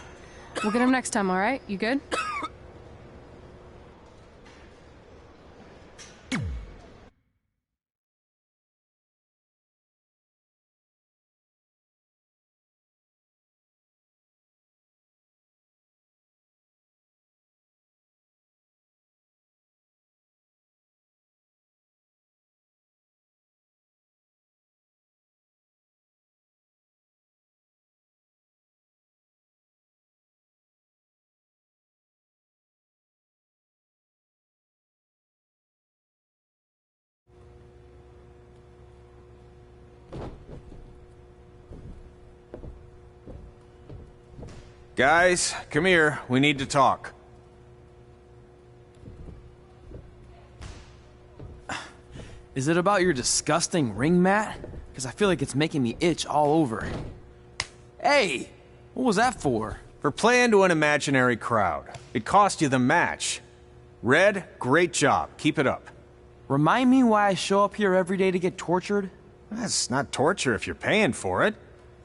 We'll get him next time, all right? You good? Guys, come here. We need to talk. Is it about your disgusting ring mat? Because I feel like it's making me itch all over. Hey! What was that for? For playing to an imaginary crowd. It cost you the match. Red, great job. Keep it up. Remind me why I show up here every day to get tortured? That's not torture if you're paying for it.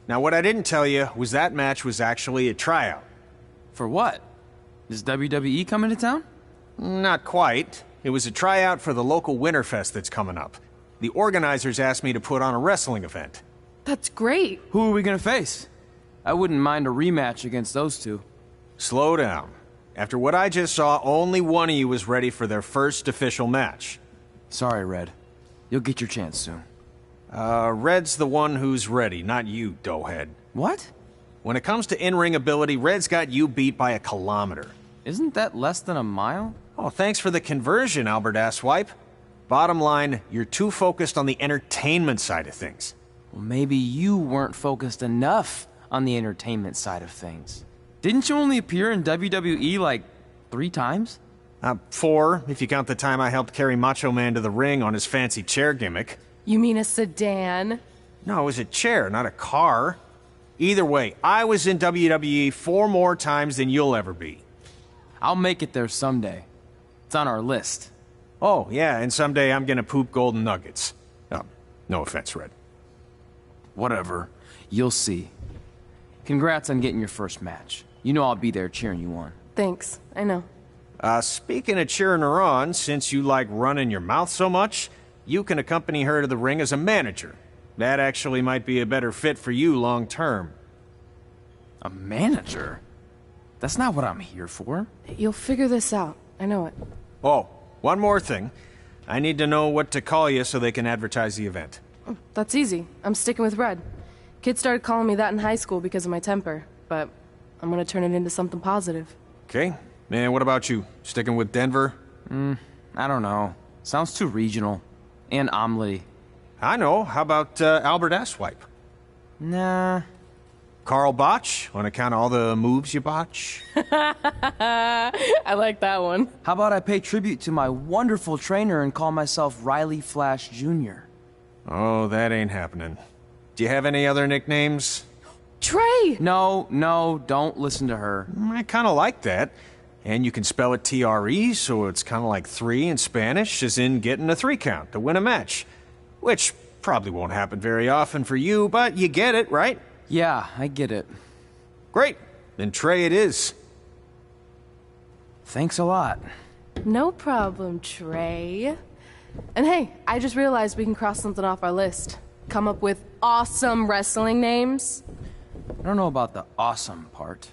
Now, what I didn't tell you was that match was actually a tryout. For what? Is WWE coming to town? Not quite. It was a tryout for the local Winterfest that's coming up. The organizers asked me to put on a wrestling event. That's great. Who are we gonna face? I wouldn't mind a rematch against those two. Slow down. After what I just saw, only one of you was ready for their first official match. Sorry, Red. You'll get your chance soon. Red's the one who's ready, not you, doughhead. What? When it comes to in-ring ability, Red's got you beat by a kilometer. Isn't that less than a mile? Oh, thanks for the conversion, Albert Asswipe. Bottom line, you're too focused on the entertainment side of things. Well, maybe you weren't focused enough on the entertainment side of things. Didn't you only appear in WWE like 3 times? 4, if you count the time I helped carry Macho Man to the ring on his fancy chair gimmick. You mean a sedan? No, it was a chair, not a car. Either way, I was in WWE 4 more times than you'll ever be. I'll make it there someday. It's on our list. Oh, yeah, and someday I'm gonna poop golden nuggets. No offense, Red. Whatever. You'll see. Congrats on getting your first match. You know I'll be there cheering you on. Thanks. I know. Speaking of cheering her on, since you like running your mouth so much, you can accompany her to the ring as a manager. That actually might be a better fit for you long term. A manager? That's not what I'm here for. You'll figure this out. I know it. Oh, one more thing. I need to know what to call you so they can advertise the event. That's easy. I'm sticking with Red. Kids started calling me that in high school because of my temper, but I'm gonna turn it into something positive. Okay. And what about you? Sticking with Denver? I don't know. Sounds too regional. And omelette-y. I know. How about Albert Asswipe? Nah. Carl Botch, on account of all the moves you botch? I like that one. How about I pay tribute to my wonderful trainer and call myself Riley Flash Jr.? Oh, that ain't happening. Do you have any other nicknames? Trey! No, don't listen to her. I kind of like that. And you can spell it T-R-E, so it's kind of like 3 in Spanish, as in getting a 3 count to win a match. Which probably won't happen very often for you, but you get it, right? Yeah, I get it. Great. Then Trey it is. Thanks a lot. No problem, Trey. And hey, I just realized we can cross something off our list. Come up with awesome wrestling names. I don't know about the awesome part.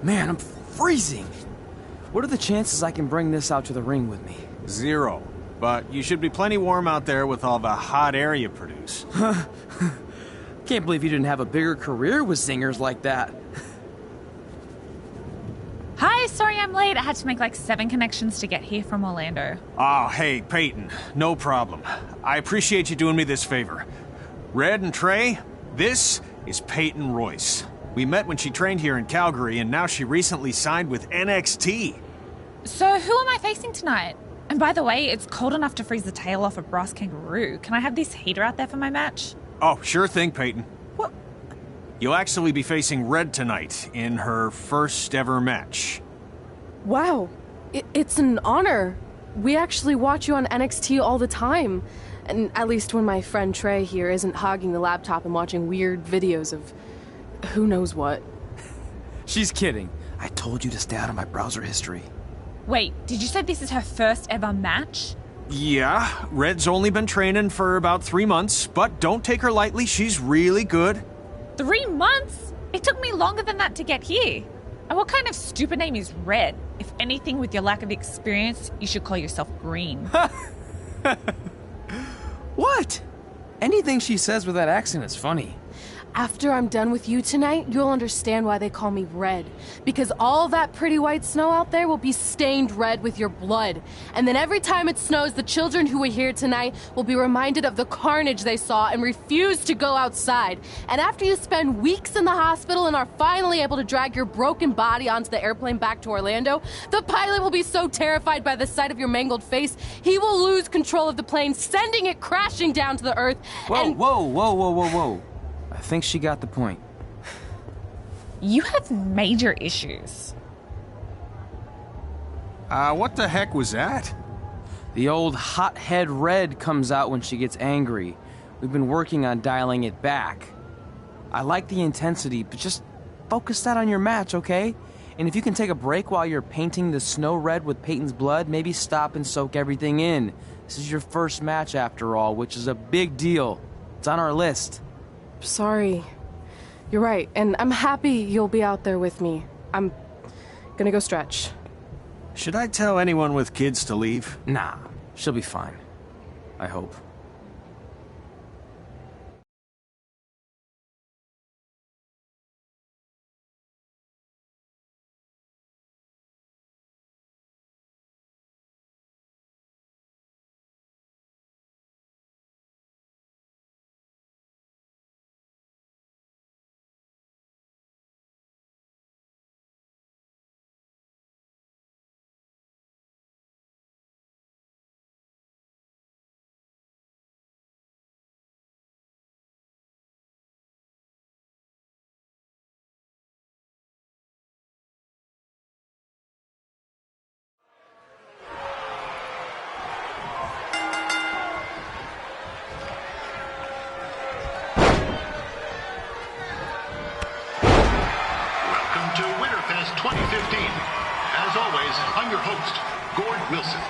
Man, I'm freezing. What are the chances I can bring this out to the ring with me? 0. But you should be plenty warm out there with all the hot air you produce. Can't believe you didn't have a bigger career with zingers like that. Hi, sorry I'm late. I had to make like 7 connections to get here from Orlando. Oh, hey, Peyton. No problem. I appreciate you doing me this favor. Red and Trey, this is Peyton Royce. We met when she trained here in Calgary, and now she recently signed with NXT. So who am I facing tonight? And by the way, it's cold enough to freeze the tail off a brass kangaroo. Can I have this heater out there for my match? Oh, sure thing, Peyton. What? You'll actually be facing Red tonight in her first ever match. Wow, it's an honor. We actually watch you on NXT all the time. And at least when my friend Trey here isn't hogging the laptop and watching weird videos of who knows what. She's kidding. I told you to stay out of my browser history. Wait, did you say this is her first ever match? Yeah, Red's only been training for about 3 months, but don't take her lightly, she's really good. 3 months? It took me longer than that to get here. And what kind of stupid name is Red? If anything, with your lack of experience, you should call yourself Green. What? Anything she says with that accent is funny. After I'm done with you tonight, you'll understand why they call me Red. Because all that pretty white snow out there will be stained red with your blood. And then every time it snows, the children who were here tonight will be reminded of the carnage they saw and refuse to go outside. And after you spend weeks in the hospital and are finally able to drag your broken body onto the airplane back to Orlando, the pilot will be so terrified by the sight of your mangled face, he will lose control of the plane, sending it crashing down to the earth. Whoa. I think she got the point. You have major issues. What the heck was that? The old hothead Red comes out when she gets angry. We've been working on dialing it back. I like the intensity, but just focus that on your match, okay? And if you can take a break while you're painting the snow red with Peyton's blood, maybe stop and soak everything in. This is your first match after all, which is a big deal. It's on our list. Sorry. You're right, and I'm happy you'll be out there with me. I'm gonna go stretch. Should I tell anyone with kids to leave? Nah, she'll be fine. I hope. To Winterfest 2015. As always, I'm your host, Gord Wilson.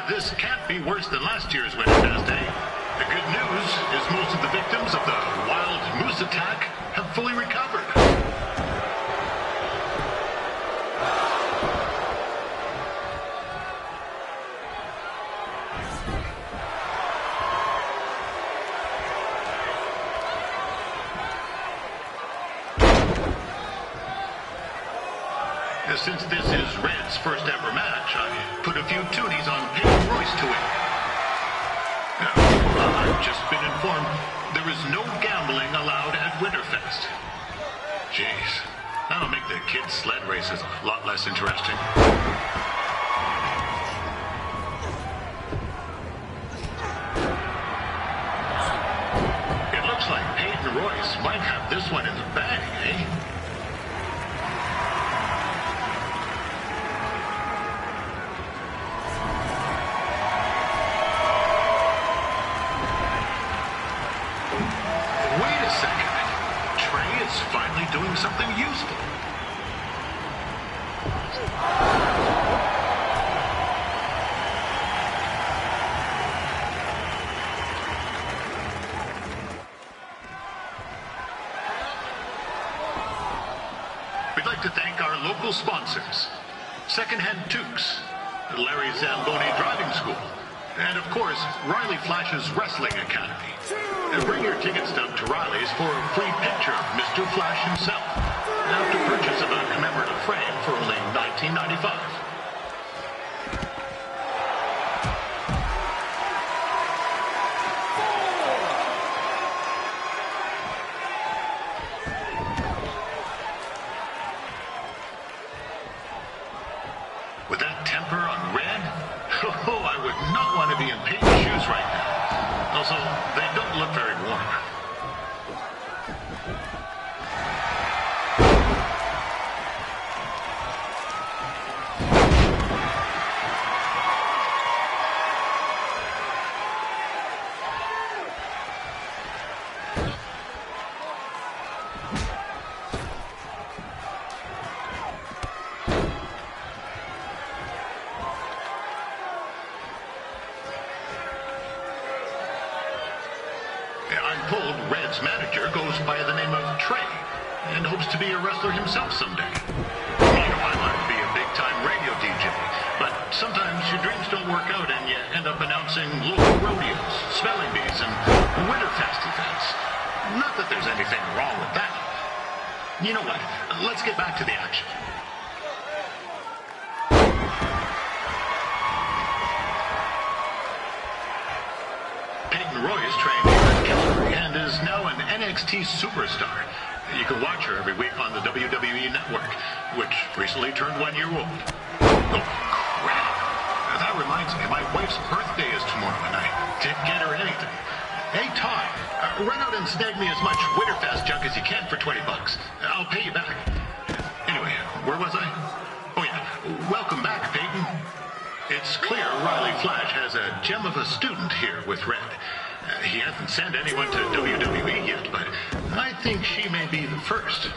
This can't be worse than last year's Winterfest Day. The good news is most of the victims of the wild moose attack have fully recovered. Since this is Red's first ever match, I put a few toonies on Peyton Royce to win. I've just been informed there is no gambling allowed at Winterfest. Jeez, that'll make the kids' sled races a lot less interesting. It looks like Peyton Royce might have this one in the bag, eh? our local sponsors, Secondhand Tukes, Larry Zamboni Driving School, and of course, Riley Flash's Wrestling Academy. And bring your ticket stub to Riley's for a free picture of Mr. Flash himself, after purchase of a commemorative frame for only $19.95. With that temper on Red, oh, I would not want to be in Peyton's shoes right now. Also, they don't look very warm. I'm told Red's manager goes by the name of Trey and hopes to be a wrestler himself someday. You know, I like to be a big-time radio DJ, but sometimes your dreams don't work out and you end up announcing local rodeos, spelling bees, and Winterfest events. Not that there's anything wrong with that. You know what? Let's get back to the action. Peyton Royce trained here in Calgary and is now an NXT superstar. You can watch her every week on the WWE Network, which recently turned 1 year old. Oh, crap. That reminds me, my wife's birthday is tomorrow, and I didn't get her anything. Hey, Todd, run out and snag me as much Winterfest junk as you can for $20. I'll pay you back. Anyway, where was I? Oh, yeah. Welcome back, Peyton. It's clear Riley Flash has a gem of a student here with Red. He hasn't sent anyone to WWE yet, but I think she may be the first.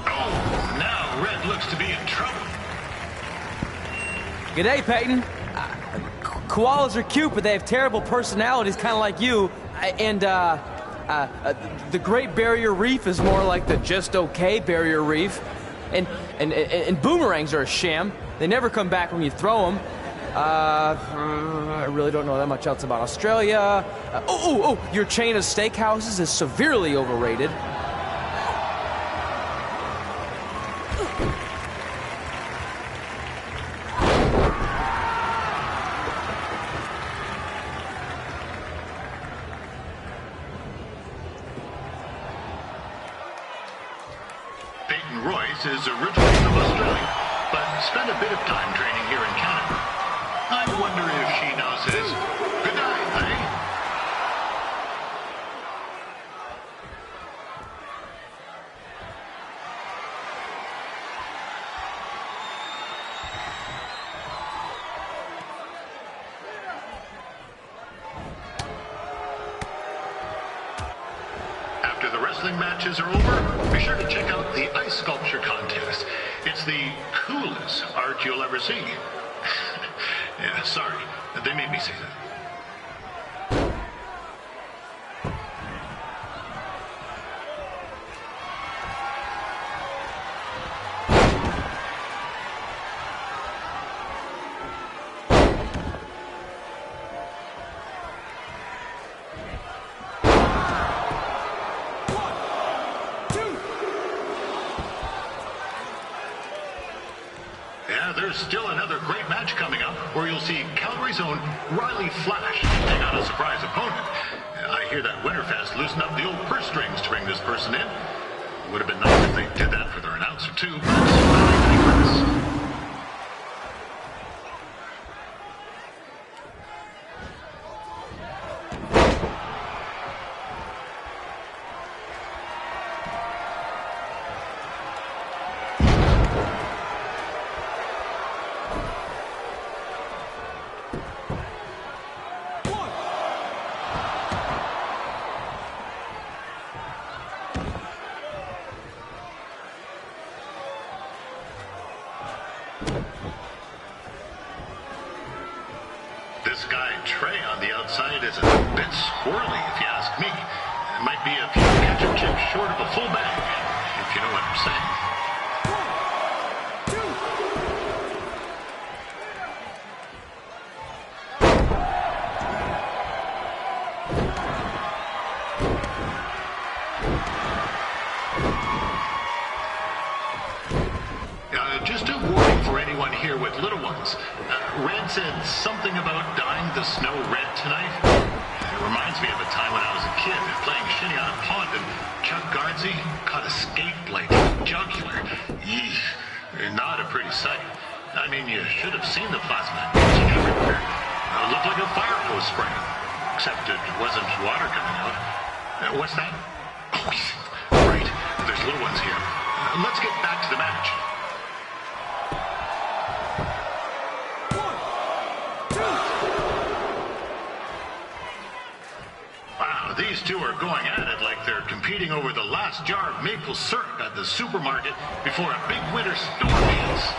Oh, now Red looks to be in trouble. G'day, Peyton. Koalas are cute, but they have terrible personalities, kind of like you. And the Great Barrier Reef is more like the just okay Barrier Reef. And boomerangs are a sham. They never come back when you throw them. I really don't know that much else about Australia. Your chain of steakhouses is severely overrated. Peyton Royce is originally from Australia, but spent a bit of time training here in Canada. I wonder if she now says, good night, eh? After the wrestling matches are over, be sure to check out the ice sculpture contest. It's the coolest art you'll ever see. Yeah, sorry. They made me say that. There's still another great match coming up where you'll see Calgary's own Riley Flash take on a surprise opponent. I hear that Winterfest loosened up the old purse strings to bring this person in. Would have been nice if they did that for their announcer too, but I digress. This guy, Trey, on the outside is a bit squirrely, if you ask me. It might be a few ketchup chips short of a full bag, if you know what I'm saying. Just a warning for anyone here with little ones. Red said something about dyeing the snow red tonight. It reminds me of a time when I was a kid playing shinny on a pond and Chuck Gardsey caught a skate blade in the jugular. Yeesh, not a pretty sight. I mean, you should have seen the plasma oozing everywhere. It looked like a fire hose spray, except it wasn't water coming out. What's that? Oh, right, there's little ones here. Let's get back to the match. These two are going at it like they're competing over the last jar of maple syrup at the supermarket before a big winter storm hits.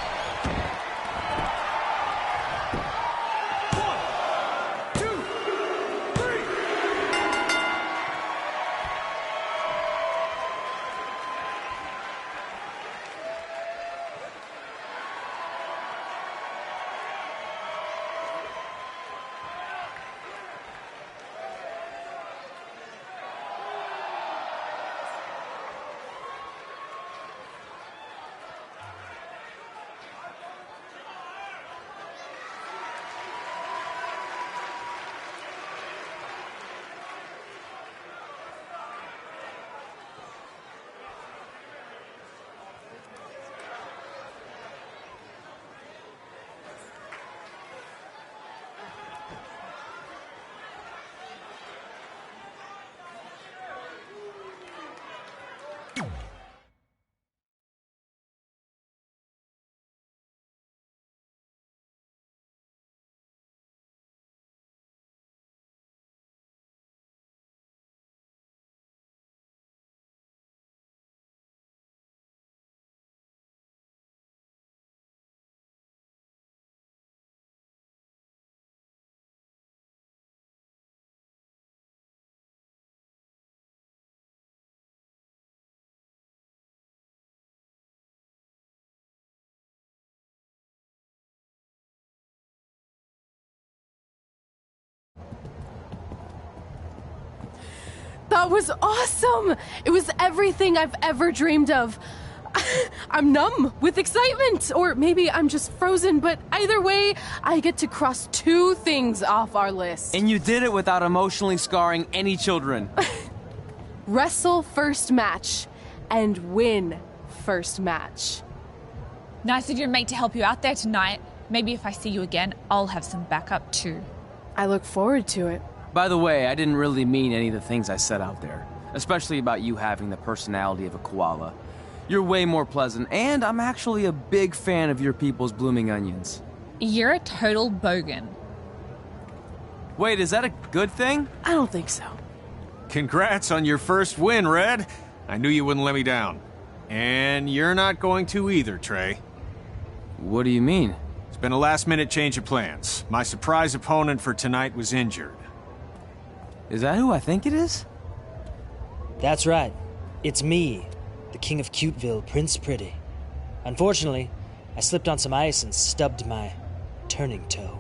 That was awesome! It was everything I've ever dreamed of. I'm numb with excitement, or maybe I'm just frozen, but either way, I get to cross 2 things off our list. And you did it without emotionally scarring any children. Wrestle first match and win first match. Nice of your mate to help you out there tonight. Maybe if I see you again, I'll have some backup too. I look forward to it. By the way, I didn't really mean any of the things I said out there, especially about you having the personality of a koala. You're way more pleasant, and I'm actually a big fan of your people's blooming onions. You're a total bogan. Wait, is that a good thing? I don't think so. Congrats on your first win, Red. I knew you wouldn't let me down. And you're not going to either, Trey. What do you mean? It's been a last-minute change of plans. My surprise opponent for tonight was injured. Is that who I think it is? That's right. It's me, the King of Cuteville, Prince Pretty. Unfortunately, I slipped on some ice and stubbed my turning toe.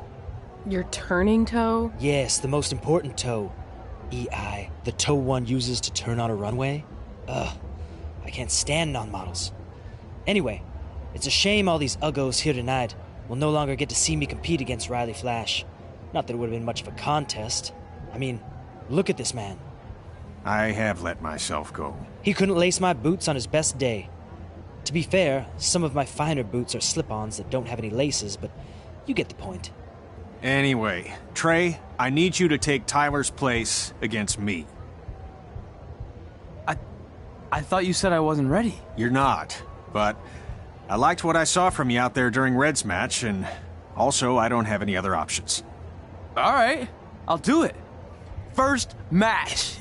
Your turning toe? Yes, the most important toe. EI, the toe one uses to turn on a runway. Ugh, I can't stand non-models. Anyway, it's a shame all these uggos here tonight will no longer get to see me compete against Riley Flash. Not that it would have been much of a contest. I mean, look at this man. I have let myself go. He couldn't lace my boots on his best day. To be fair, some of my finer boots are slip-ons that don't have any laces, but you get the point. Anyway, Trey, I need you to take Tyler's place against me. I thought you said I wasn't ready. You're not, but I liked what I saw from you out there during Red's match, and also I don't have any other options. All right, I'll do it. First match.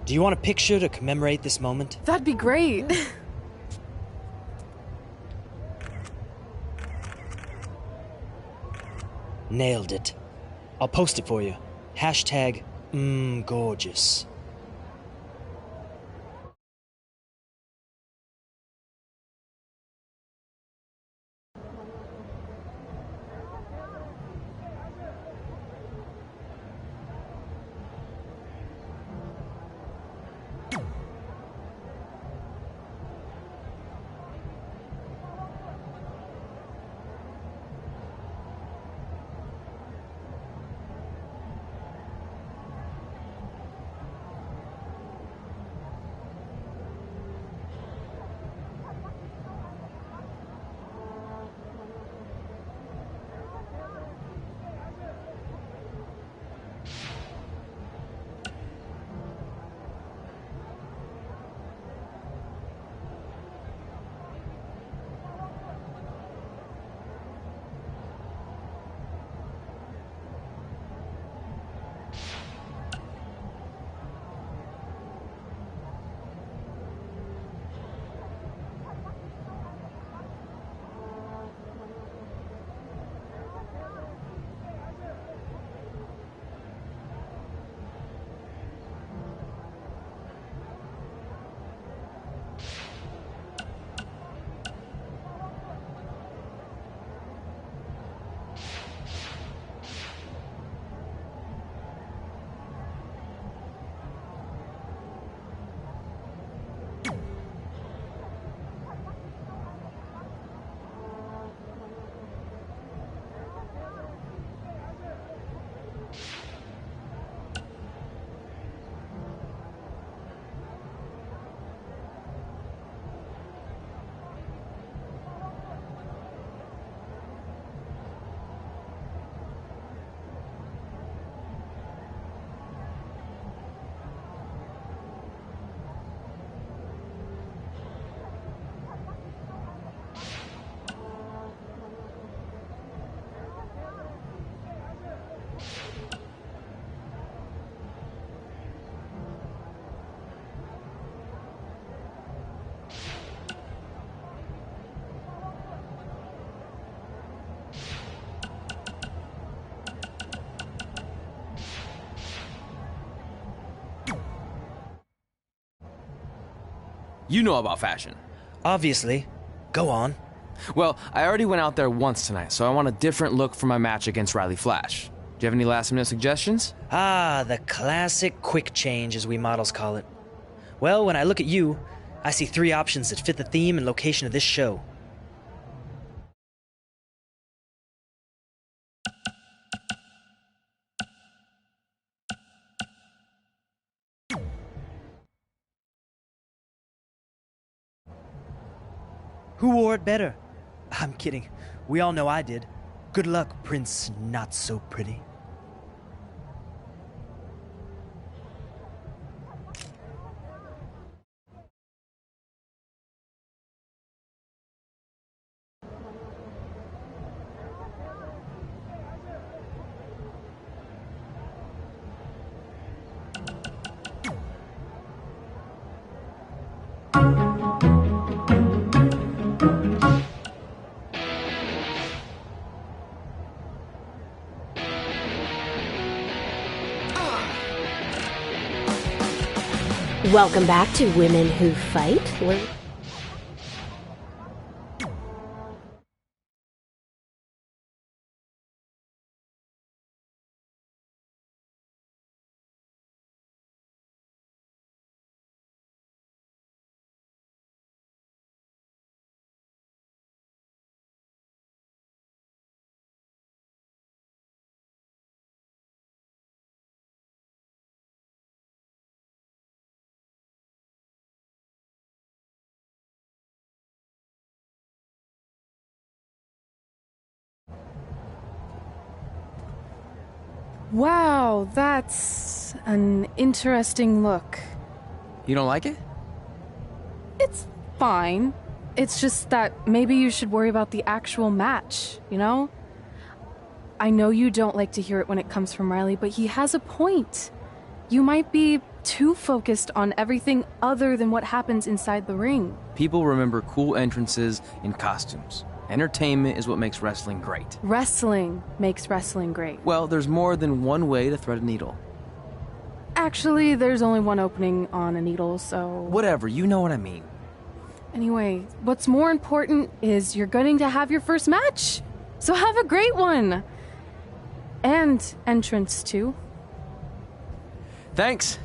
Do you want a picture to commemorate this moment? That'd be great. Nailed it. I'll post it for you. Hashtag gorgeous. You know about fashion. Obviously. Go on. Well, I already went out there once tonight, so I want a different look for my match against Riley Flash. Do you have any last-minute suggestions? Ah, the classic quick change, as we models call it. Well, when I look at you, I see 3 options that fit the theme and location of this show. Who wore it better? I'm kidding. We all know I did. Good luck, Prince Not So Pretty. Welcome back to Women Who Fight. Wow, that's an interesting look. You don't like it? It's fine. It's just that maybe you should worry about the actual match, you know? I know you don't like to hear it when it comes from Riley, but he has a point. You might be too focused on everything other than what happens inside the ring. People remember cool entrances and costumes. Entertainment is what makes wrestling great. Wrestling makes wrestling great. Well, there's more than one way to thread a needle. Actually, there's only one opening on a needle, so... Whatever, you know what I mean. Anyway, what's more important is you're going to have your first match. So have a great one. And entrance, too. Thanks.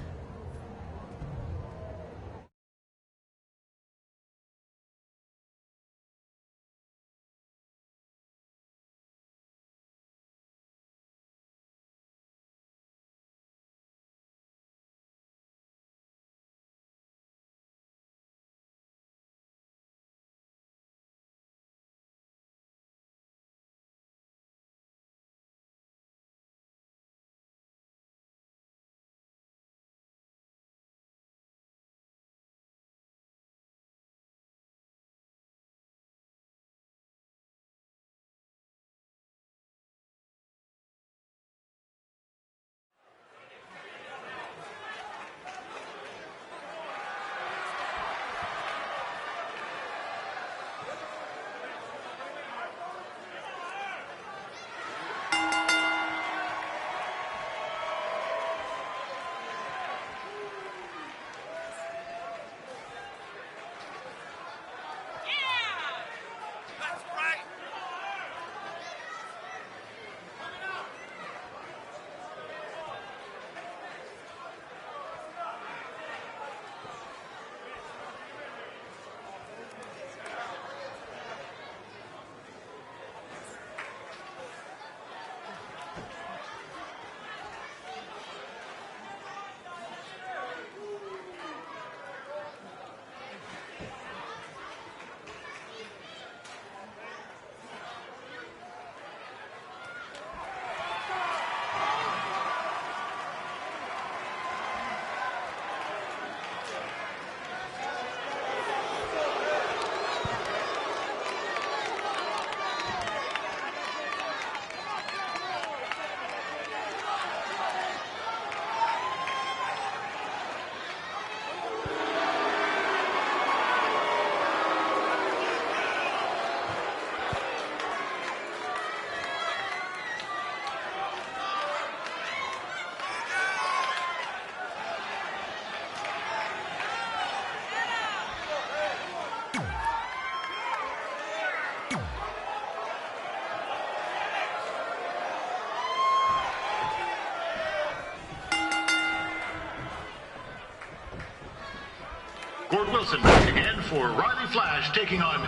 Gord Wilson back again for Riley Flash taking on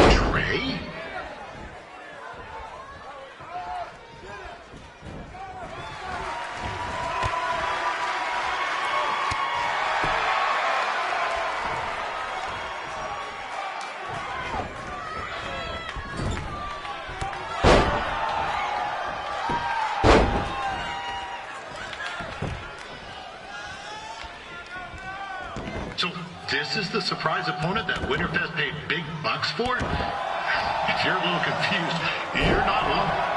Trey. So this is the surprise opponent that Winterfest paid big bucks for? If you're a little confused, you're not alone.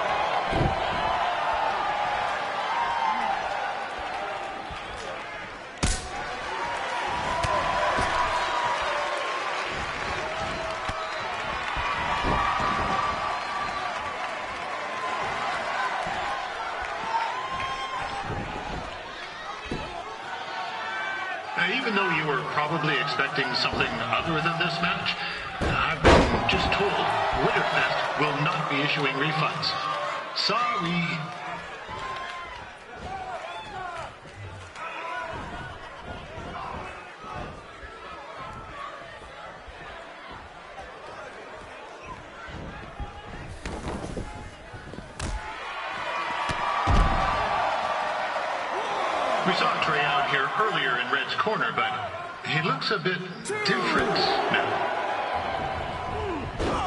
Even though you were probably expecting something other than this match, I've been just told Winterfest will not be issuing refunds. Sorry. We saw Trey out here earlier in Red's corner, but he looks a bit different now.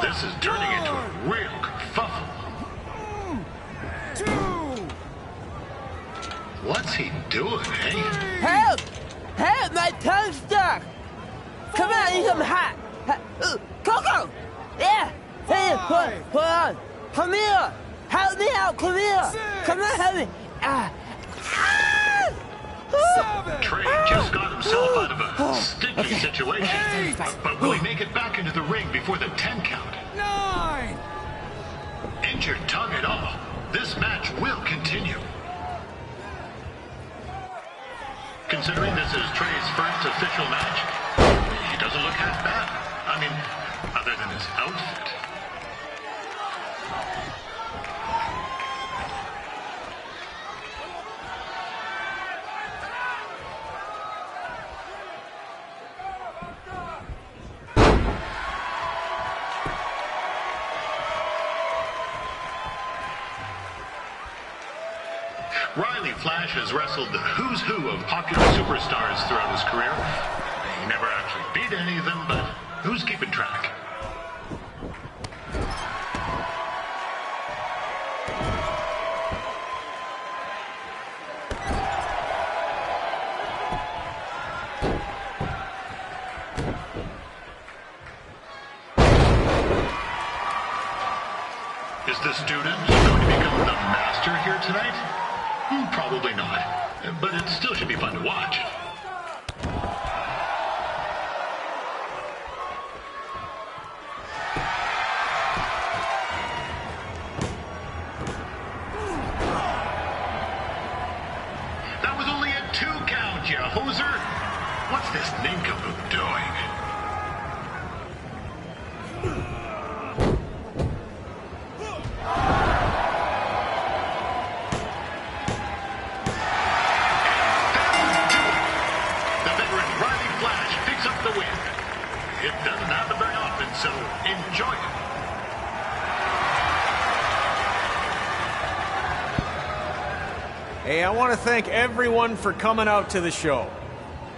This is turning into a real kerfuffle. What's he doing, eh? Help! Help! My tongue's stuck! Come on, I need some hot! Coco! Yeah! Hey, hold on! Come here! Help me out! Come here! Come on, help me! Trey just got himself out of a sticky situation. But will he make it back into the ring before the 10 count? 9, injured tongue at all, this match will continue. Considering this is Trey's first official match, he doesn't look half bad. I mean, other than his outfit. Riley Flash has wrestled the who's who of popular superstars throughout his career. He never actually beat any of them, but who's keeping track? Is the student going to become the master here tonight? Probably not, but it still should be fun to watch. That was only a 2 count, you hoser. What's this nincompoop doing? It doesn't happen very often, so enjoy it. Hey, I want to thank everyone for coming out to the show.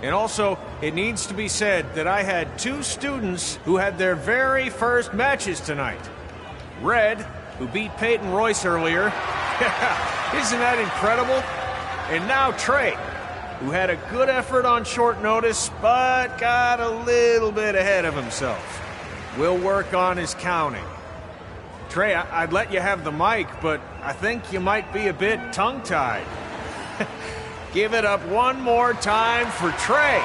And also, it needs to be said that I had 2 students who had their very first matches tonight. Red, who beat Peyton Royce earlier. Isn't that incredible? And now Trey, who had a good effort on short notice, but got a little bit ahead of himself. We'll work on his counting. Trey, I'd let you have the mic, but I think you might be a bit tongue-tied. Give it up one more time for Trey.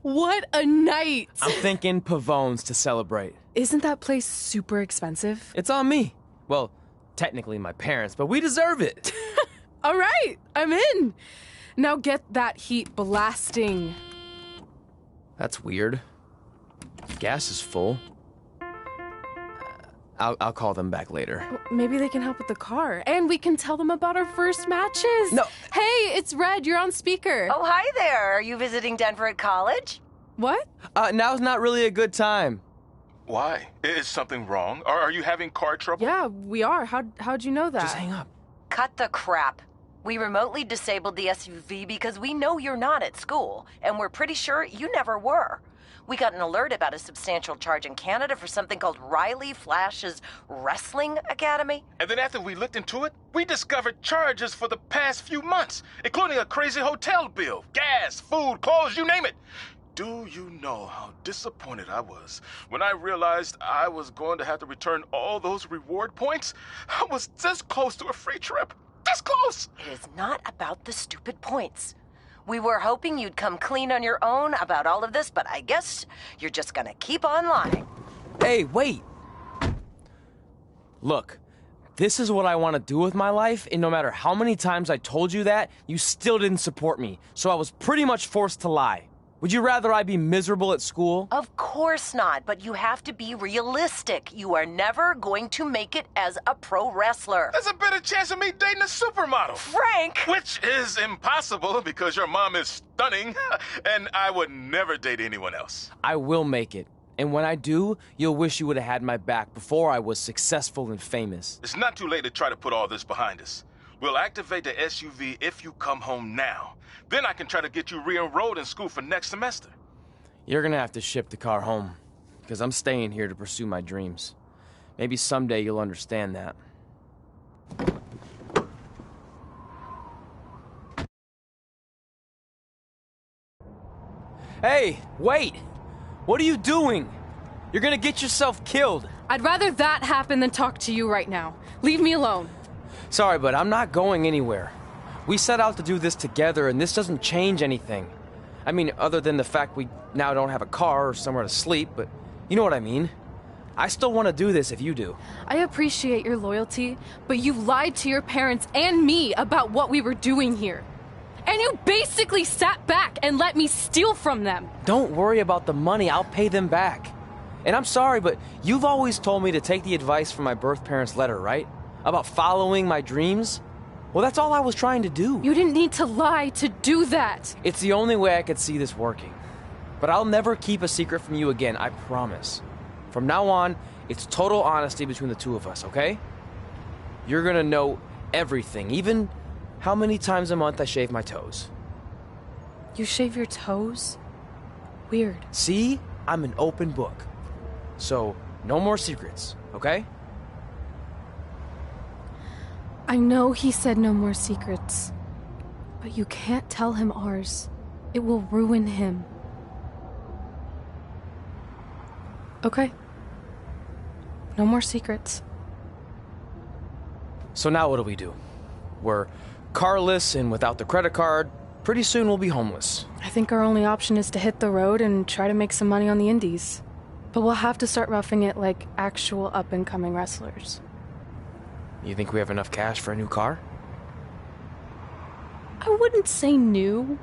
What a night! I'm thinking Pavone's to celebrate. Isn't that place super expensive? It's on me. Well, technically my parents, but we deserve it. All right, I'm in. Now get that heat blasting. That's weird. Gas is full. I'll call them back later. Maybe they can help with the car. And we can tell them about our first matches. No. Hey, it's Red. You're on speaker. Oh, hi there. Are you visiting Denver at college? What? Now's not really a good time. Why? Is something wrong? Or are you having car trouble? Yeah, we are. How'd you know that? Just hang up. Cut the crap. We remotely disabled the SUV because we know you're not at school, and we're pretty sure you never were. We got an alert about a substantial charge in Canada for something called Riley Flash's Wrestling Academy. And then after we looked into it, we discovered charges for the past few months, including a crazy hotel bill, gas, food, clothes, you name it. Do you know how disappointed I was when I realized I was going to have to return all those reward points? I was this close to a free trip. This close! It is not about the stupid points. We were hoping you'd come clean on your own about all of this, but I guess you're just gonna keep on lying. Hey, wait. Look, this is what I want to do with my life, and no matter how many times I told you that, you still didn't support me, so I was pretty much forced to lie. Would you rather I be miserable at school? Of course not, but you have to be realistic. You are never going to make it as a pro wrestler. There's a better chance of me dating a supermodel. Frank! Which is impossible because your mom is stunning, and I would never date anyone else. I will make it. And when I do, you'll wish you would have had my back before I was successful and famous. It's not too late to try to put all this behind us. We'll activate the SUV if you come home now. Then I can try to get you re-enrolled in school for next semester. You're gonna have to ship the car home, because I'm staying here to pursue my dreams. Maybe someday you'll understand that. Hey, wait! What are you doing? You're gonna get yourself killed. I'd rather that happen than talk to you right now. Leave me alone. Sorry, but I'm not going anywhere. We set out to do this together, and this doesn't change anything. I mean, other than the fact we now don't have a car or somewhere to sleep, but you know what I mean. I still want to do this if you do. I appreciate your loyalty, but you lied to your parents and me about what we were doing here. And you basically sat back and let me steal from them. Don't worry about the money, I'll pay them back. And I'm sorry, but you've always told me to take the advice from my birth parents' letter, right? About following my dreams? Well, that's all I was trying to do. You didn't need to lie to do that. It's the only way I could see this working. But I'll never keep a secret from you again, I promise. From now on, it's total honesty between the two of us, okay? You're gonna know everything, even how many times a month I shave my toes. You shave your toes? Weird. See? I'm an open book. So, no more secrets, okay? I know he said no more secrets, but you can't tell him ours. It will ruin him. Okay. No more secrets. So now what do we do? We're carless and without the credit card. Pretty soon we'll be homeless. I think our only option is to hit the road and try to make some money on the indies. But we'll have to start roughing it like actual up-and-coming wrestlers. You think we have enough cash for a new car? I wouldn't say new.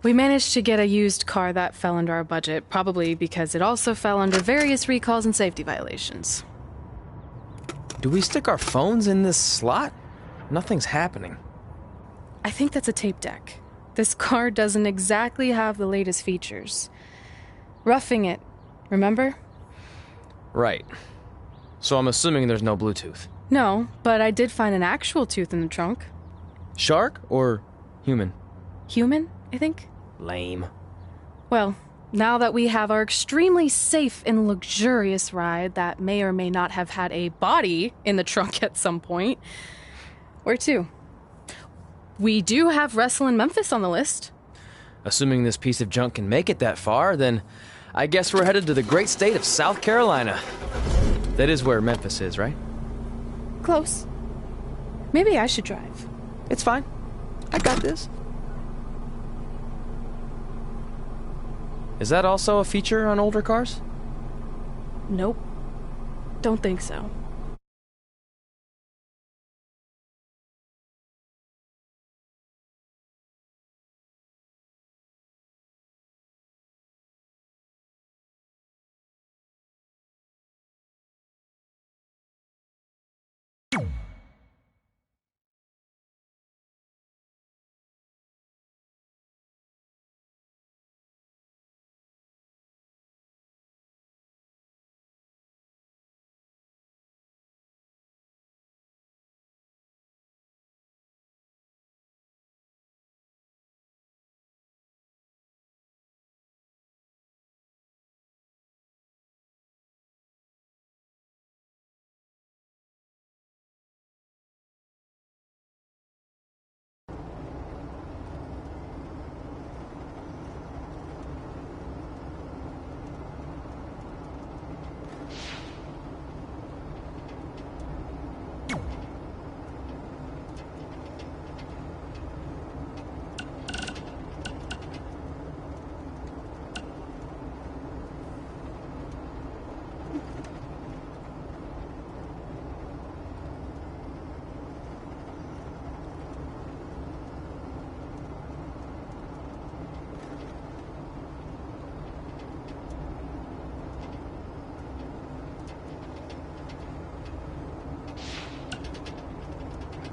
We managed to get a used car that fell under our budget, probably because it also fell under various recalls and safety violations. Do we stick our phones in this slot? Nothing's happening. I think that's a tape deck. This car doesn't exactly have the latest features. Roughing it, remember? Right. So I'm assuming there's no Bluetooth. No, but I did find an actual tooth in the trunk. Shark or human? Human, I think. Lame. Well, now that we have our extremely safe and luxurious ride that may or may not have had a body in the trunk at some point, where to? We do have Wrestle in Memphis on the list. Assuming this piece of junk can make it that far, then I guess we're headed to the great state of South Carolina. That is where Memphis is, right? Close. Maybe I should drive. It's fine. I got this. Is that also a feature on older cars? Nope. Don't think so.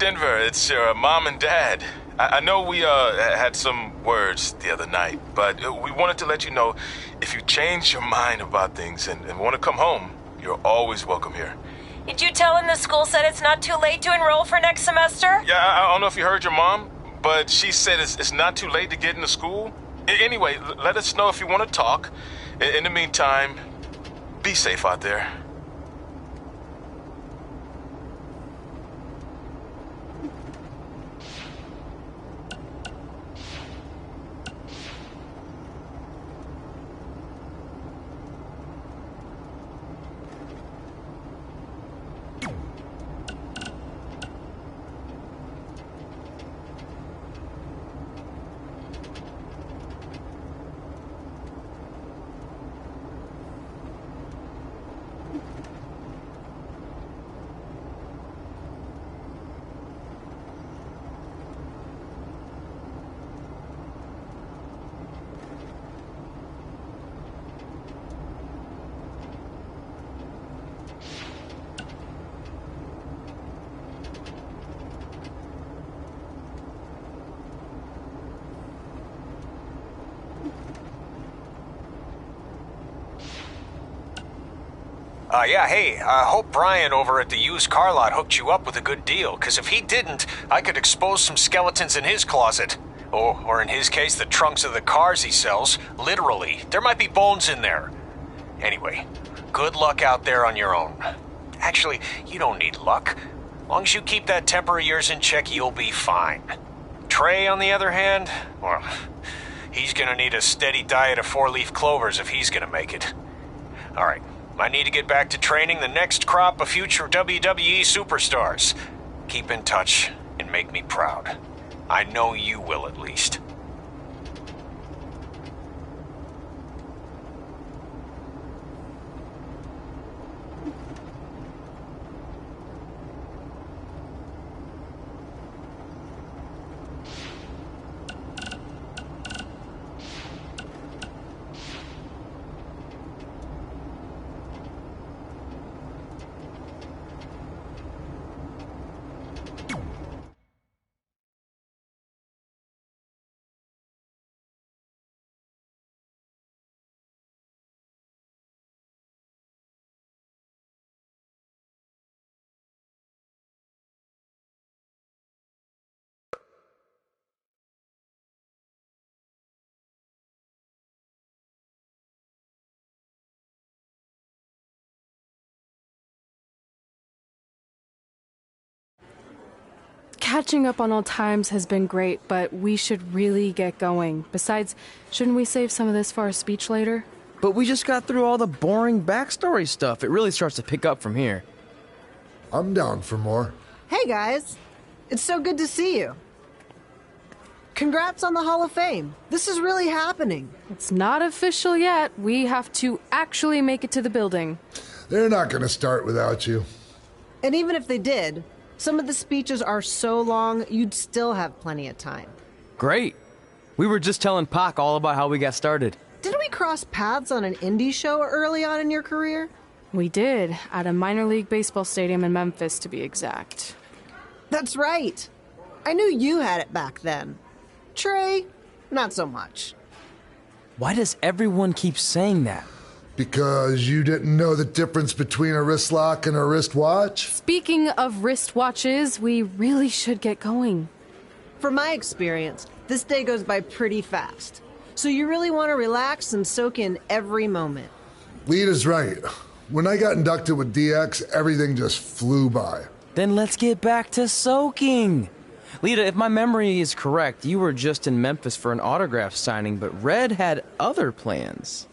Denver. It's your mom and dad. I know we had some words the other night, but we wanted to let you know if you change your mind about things and want to come home, you're always welcome here. Did you tell him the school said it's not too late to enroll for next semester? Yeah, I don't know if you heard your mom, but she said it's not too late to get into school. Anyway, let us know if you want to talk. In the meantime, be safe out there. Yeah, hey, I hope Brian over at the used car lot hooked you up with a good deal, because if he didn't, I could expose some skeletons in his closet. Or in his case, the trunks of the cars he sells. Literally, there might be bones in there. Anyway, good luck out there on your own. Actually, you don't need luck. As long as you keep that temper of yours in check, you'll be fine. Trey, on the other hand, well, he's gonna need a steady diet of 4-leaf clovers if he's gonna make it. All right. I need to get back to training the next crop of future WWE superstars. Keep in touch and make me proud. I know you will, at least. Catching up on old times has been great, but we should really get going. Besides, shouldn't we save some of this for our speech later? But we just got through all the boring backstory stuff. It really starts to pick up from here. I'm down for more. Hey, guys. It's so good to see you. Congrats on the Hall of Fame. This is really happening. It's not official yet. We have to actually make it to the building. They're not going to start without you. And even if they did, some of the speeches are so long, you'd still have plenty of time. Great. We were just telling Pac all about how we got started. Didn't we cross paths on an indie show early on in your career? We did, at a minor league baseball stadium in Memphis, to be exact. That's right. I knew you had it back then. Trey, not so much. Why does everyone keep saying that? Because you didn't know the difference between a wrist lock and a wristwatch? Speaking of wristwatches, we really should get going. From my experience, this day goes by pretty fast. So you really want to relax and soak in every moment. Lita's right. When I got inducted with DX, everything just flew by. Then let's get back to soaking. Lita, if my memory is correct, you were just in Memphis for an autograph signing, but Red had other plans.